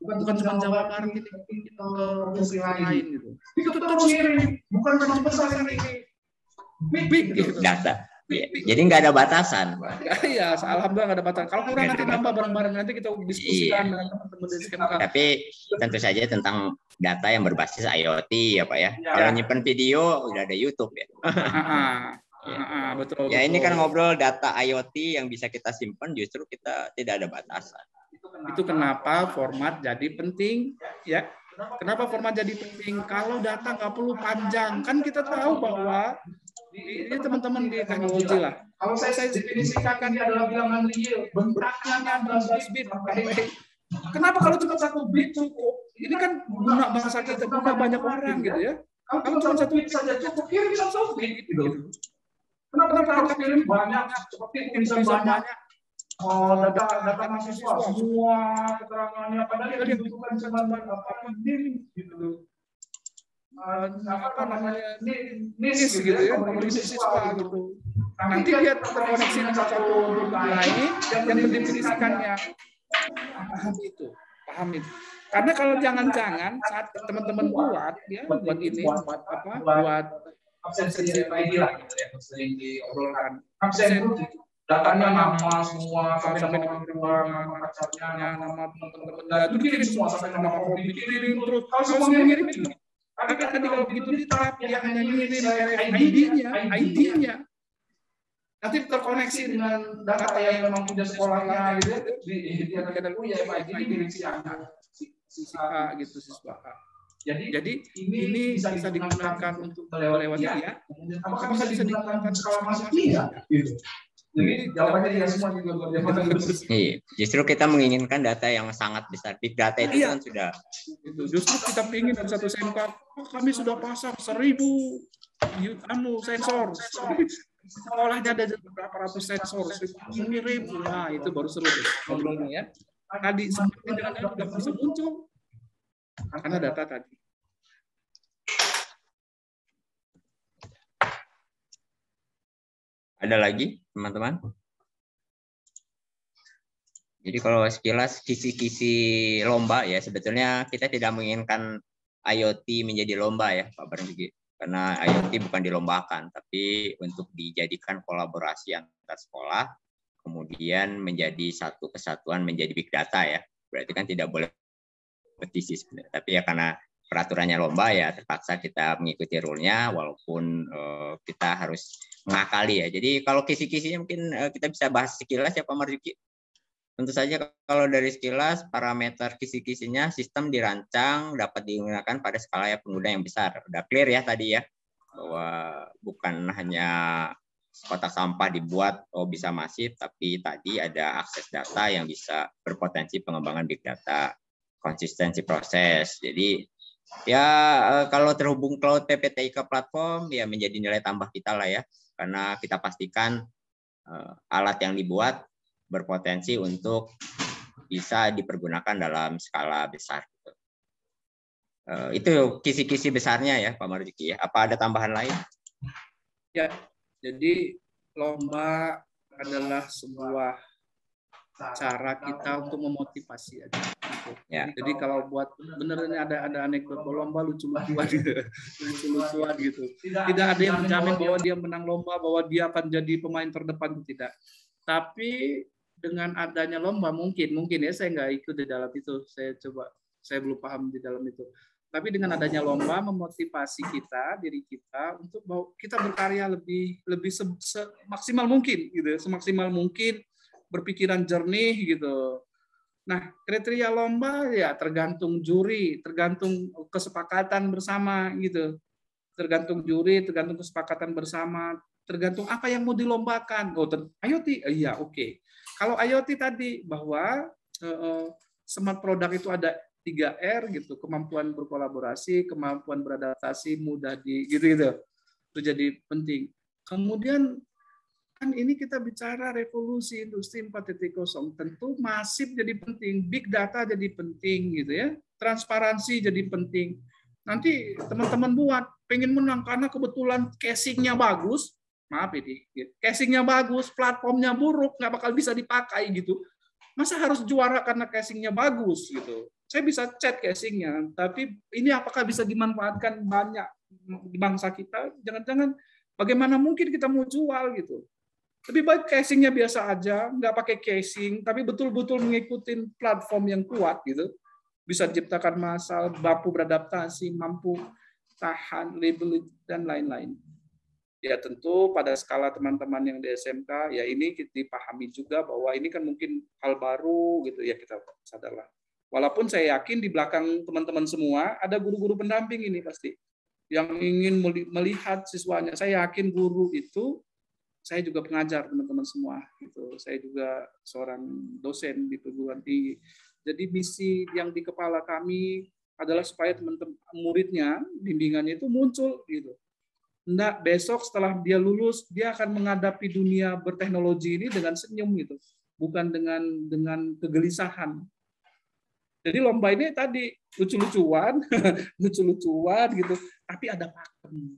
bukan cuma Jawa Barat, ini ke provinsi lain gitu. Itu terus ngirim, bukan besar ini big gitu. Data. Jadi nggak ada batasan, Pak. Iya, alhamdulillah nggak ada batasan. Kalau kurang nanti nambah bareng-bareng, nanti kita diskusikan dengan teman-teman dari SMK. Tapi tentu saja tentang data yang berbasis IoT ya Pak ya. Kalau nyimpen video udah ada YouTube ya. Betul. Ya ini kan ngobrol data IoT yang bisa kita simpan, justru kita tidak ada batasan. Itu kenapa format jadi penting ya. Kenapa format jadi penting? Kalau data nggak perlu panjang, kan kita tahu bahwa ini teman-teman di teknologi lah. Kalau saya definisikan adalah bilangan real, bentuknya 12 bit. Kenapa kalau cuma 1 bit cukup? Ini kan guna bahasa kita, guna banyak orang gitu ya. Kalau cuma 1 bit saja cukup, kirim bisa bit gitu. Kenapa harus kirim banyak? Seperti bisa banyak. Data mahasiswa semua keterangannya, padahal yang dibutuhkan cuma gitu. Apa namanya, NIS gitu ya, nomor siswa gitu. Nanti dia terkoneksi dengan satu lain yang mendefinisikannya. Paham itu. Karena kalau jangan-jangan saat teman-teman buat ini buat absensi ID lah gitu ya, sering diobrolkan. Absen datanya nama semua sampai nama orang tua, nama pacarnya, nama teman-temannya itu dikirim semua sampai nama hobi dikirim terus. Kalau semua ngirim itu. Tapi tadi kalau begitu di tab dia hanya ngirim ID-nya. Nanti terkoneksi dengan data yang memang punya sekolahnya gitu ya. Dia ada punya ID milik si anak, si A gitu, siswa A. Jadi ini bisa digunakan untuk melewati ya. Apakah bisa digunakan skala masif? Iya. Gitu. Jadi jawabannya ya semua juga bagus. Iya, justru kita menginginkan data yang sangat besar. Big data itu kan sudah. Justru kita ingin dalam satu SMK, kami sudah pasang 1000 sensor. Sekolahnya ada berapa ratus sensor, ribu. Nah, itu baru seru deh ngobrolnya ya. Tadi sebenarnya sudah bisa muncul karena data tadi. Ada lagi, teman-teman? Jadi kalau sekilas kisi-kisi lomba ya, sebetulnya kita tidak menginginkan IoT menjadi lomba ya, Pak Barenggi. Karena IoT bukan dilombakan, tapi untuk dijadikan kolaborasi antar sekolah, kemudian menjadi satu kesatuan menjadi big data ya. Berarti kan tidak boleh kompetisi sebenarnya. Tapi ya karena peraturannya lomba ya terpaksa kita mengikuti rule-nya walaupun kita harus mengakali ya. Jadi kalau kisi-kisinya mungkin kita bisa bahas sekilas ya Pak Marzuki. Tentu saja kalau dari sekilas parameter kisi-kisinya sistem dirancang dapat digunakan pada skala pengguna yang besar. Udah clear ya tadi ya bahwa bukan hanya kotak sampah dibuat bisa masif, tapi tadi ada akses data yang bisa berpotensi pengembangan big data, konsistensi proses. Jadi ya kalau terhubung cloud PPTIK platform ya menjadi nilai tambah kita lah ya, karena kita pastikan alat yang dibuat berpotensi untuk bisa dipergunakan dalam skala besar. Itu kisi-kisi besarnya ya Pak Marzuki ya. Apa ada tambahan lain? Ya, jadi lomba adalah sebuah cara kita untuk memotivasi aja. Ya. Jadi kalau buat beneran ada anekdot lomba lucu-lucuan gitu. Tidak ada yang menjamin bahwa dia menang lomba, bahwa dia akan jadi pemain terdepan, tidak. Tapi dengan adanya lomba mungkin ya, saya nggak ikut di dalam itu. Saya belum paham di dalam itu. Tapi dengan adanya lomba memotivasi diri kita untuk bahwa kita berkarya lebih semaksimal mungkin gitu, semaksimal mungkin, berpikiran jernih gitu. Nah, kriteria lomba ya tergantung juri, tergantung kesepakatan bersama gitu. Tergantung juri, tergantung kesepakatan bersama, tergantung apa yang mau dilombakan. IoT, iya oke. Kalau IoT tadi bahwa smart product itu ada 3R gitu, kemampuan berkolaborasi, kemampuan beradaptasi, mudah gitu. Itu jadi penting. Kemudian kan ini kita bicara revolusi industri 4.0, tentu masif jadi penting, big data jadi penting gitu ya, transparansi jadi penting. Nanti teman-teman buat pengen menang karena kebetulan casingnya bagus, maaf ini, casingnya bagus, platformnya buruk, nggak bakal bisa dipakai gitu. Masa harus juara karena casingnya bagus gitu? Saya bisa chat casingnya, tapi ini apakah bisa dimanfaatkan banyak di bangsa kita? Jangan-jangan bagaimana mungkin kita mau jual gitu? Lebih baik casingnya biasa aja, nggak pakai casing, tapi betul-betul mengikuti platform yang kuat gitu. Bisa ciptakan massal, mampu beradaptasi, mampu tahan, label, dan lain-lain. Ya tentu pada skala teman-teman yang di SMK, ya ini dipahami juga bahwa ini kan mungkin hal baru gitu ya, kita sadarlah. Walaupun saya yakin di belakang teman-teman semua ada guru-guru pendamping ini pasti yang ingin melihat siswanya. Saya yakin guru itu, saya juga pengajar teman-teman semua gitu. Saya juga seorang dosen di perguruan tinggi. Jadi misi yang di kepala kami adalah supaya teman-teman muridnya, bimbingannya itu muncul gitu. Enggak, besok setelah dia lulus, dia akan menghadapi dunia berteknologi ini dengan senyum gitu, bukan dengan kegelisahan. Jadi lomba ini tadi lucu-lucuan, lucu-lucuan gitu, tapi ada pakem.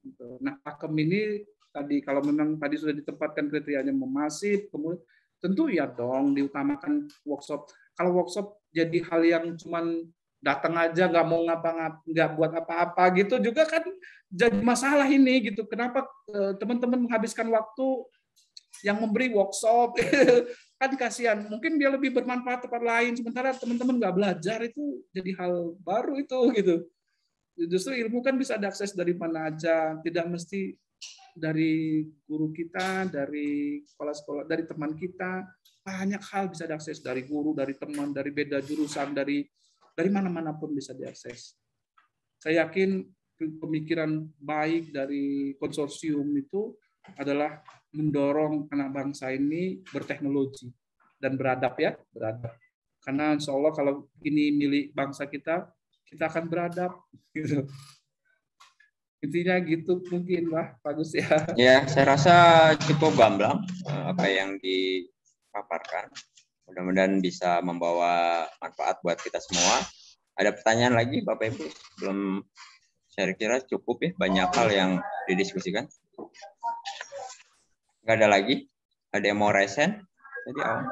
Gitu. Nah, pakem ini tadi kalau memang tadi sudah ditempatkan kriterianya memasif, kemudian tentu ya dong diutamakan workshop Kalau workshop jadi hal yang cuman datang aja nggak mau nggak buat apa-apa gitu juga kan jadi masalah ini gitu. Kenapa teman-teman menghabiskan waktu yang memberi workshop kan kasihan. Mungkin dia lebih bermanfaat tempat lain, sementara teman-teman nggak belajar, itu jadi hal baru itu gitu. Justru ilmu kan bisa diakses dari mana aja, tidak mesti dari guru kita, dari sekolah-sekolah, dari teman kita. Banyak hal bisa diakses dari guru, dari teman, dari beda jurusan, dari mana-mana pun bisa diakses. Saya yakin pemikiran baik dari konsorsium itu adalah mendorong anak bangsa ini berteknologi dan beradab ya, beradab. Karena insya Allah kalau ini milik bangsa kita akan beradab. Gitu. Intinya gitu mungkin lah, bagus ya. Ya, saya rasa cukup gamblang apa yang dipaparkan. Mudah-mudahan bisa membawa manfaat buat kita semua. Ada pertanyaan lagi Bapak Ibu? Belum, saya kira cukup ya, banyak hal yang didiskusikan. Nggak ada lagi? Ada yang mau resen? Tadi awal.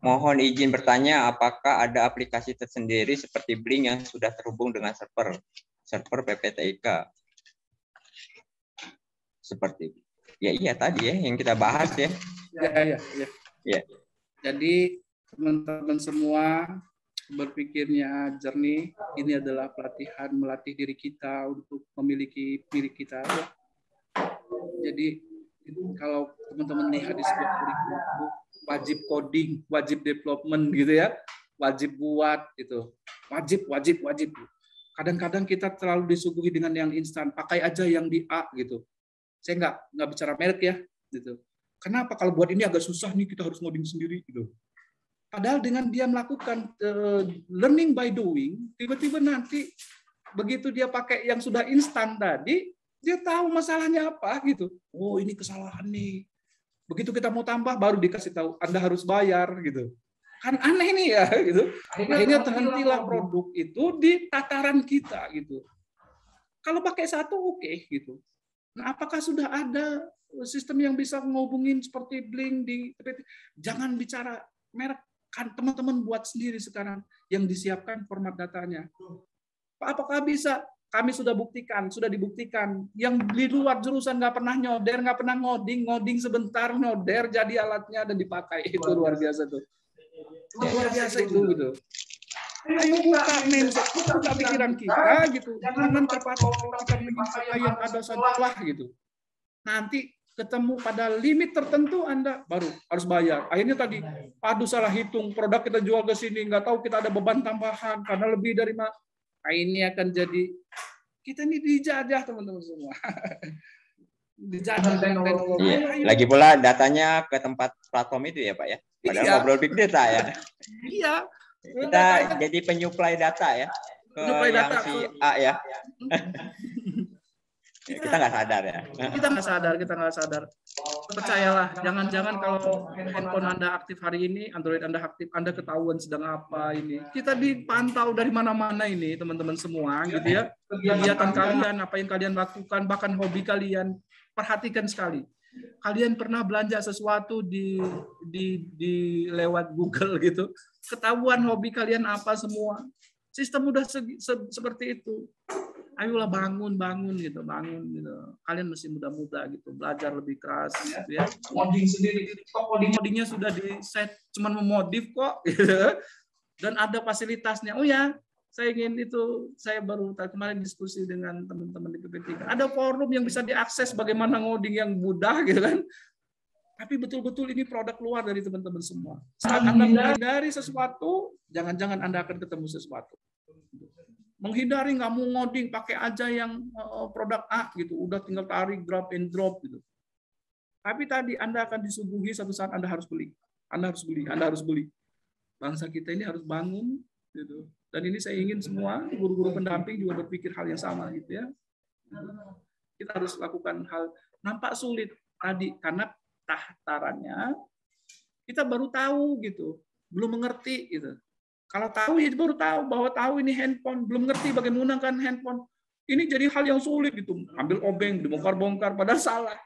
Mohon izin bertanya, apakah ada aplikasi tersendiri seperti Blink yang sudah terhubung dengan server PPTIK? Seperti ya iya tadi ya yang kita bahas ya. Ya. Jadi teman-teman semua berpikirnya jernih. Ini adalah pelatihan melatih diri kita untuk memiliki diri kita. Jadi kalau teman-teman lihat di sebuah kurikulum, wajib coding, wajib development gitu ya, wajib buat gitu, wajib. Kadang-kadang kita terlalu disuguhi dengan yang instan, pakai aja yang di A gitu. Saya nggak bicara merek ya, gitu. Kenapa kalau buat ini agak susah nih, kita harus ngoding sendiri gitu. Padahal dengan dia melakukan learning by doing, tiba-tiba nanti begitu dia pakai yang sudah instan tadi, dia tahu masalahnya apa gitu. Oh ini kesalahan nih. Begitu kita mau tambah baru dikasih tahu Anda harus bayar gitu. Kan aneh nih ya gitu. Akhirnya terhentilah produk itu di tataran kita gitu. Kalau pakai satu oke gitu. Nah, apakah sudah ada sistem yang bisa menghubungin seperti Blink di jangan bicara merek, kan teman-teman buat sendiri sekarang yang disiapkan format datanya. Apakah bisa? Kami sudah dibuktikan. Yang di luar jurusan nggak pernah nyoder, nggak pernah ngoding sebentar, nyoder jadi alatnya dan dipakai. Itu luar biasa tuh. Luar biasa itu gitu. Ayo buka mindset, buka pikiran kita gitu. Jangan terpatok kita bikin apa yang ada saja gitu. Nanti ketemu pada limit tertentu Anda baru harus bayar. Akhirnya tadi, aduh salah hitung, produk kita jual ke sini, nggak tahu kita ada beban tambahan karena lebih dari ini akan jadi kita ini dijajah teman-teman semua. Dijajah dengan teknologi. Iya. Lagi pula datanya ke tempat platform itu ya Pak ya. Padahal ngobrol big data ya. Iya. Kita jadi penyuplai data ya. Penyuplai data si A ya. Kita nggak sadar ya. Kita nggak sadar. Percayalah, jangan-jangan kalau handphone Anda aktif hari ini, Android Anda aktif, Anda ketahuan sedang apa ini. Kita dipantau dari mana-mana ini, teman-teman semua, gitu ya. Kegiatan kalian, apa yang kalian lakukan, bahkan hobi kalian, perhatikan sekali. Kalian pernah belanja sesuatu di lewat Google gitu, ketahuan hobi kalian apa semua. Sistem udah seperti itu. Ayolah bangun gitu. Kalian masih muda-muda gitu, belajar lebih keras gitu ya. Coding sendiri, codingnya sudah di set, cuman memodif kok gitu. Dan ada fasilitasnya. Oh ya, saya baru kemarin diskusi dengan teman-teman di PPTIK. Ada forum yang bisa diakses bagaimana ngoding yang mudah gitu kan. Tapi betul-betul ini produk luar dari teman-teman semua. Saat Anda menghindari sesuatu, jangan-jangan Anda akan ketemu sesuatu. Menghindari nggak mau ngoding, pakai aja yang produk A gitu, udah tinggal tarik, drag and drop gitu. Tapi tadi Anda akan disuguhi satu saat Anda harus beli. Anda harus beli. Bangsa kita ini harus bangun gitu. Dan ini saya ingin semua guru-guru pendamping juga berpikir hal yang sama gitu ya. Kita harus lakukan hal nampak sulit tadi karena tatarannya kita baru tahu gitu, belum mengerti gitu. Kalau tahu ya baru tahu bahwa tahu ini handphone, belum ngerti bagaimana menggunakan handphone. Ini jadi hal yang sulit gitu. Ambil obeng, dibongkar-bongkar padahal salah.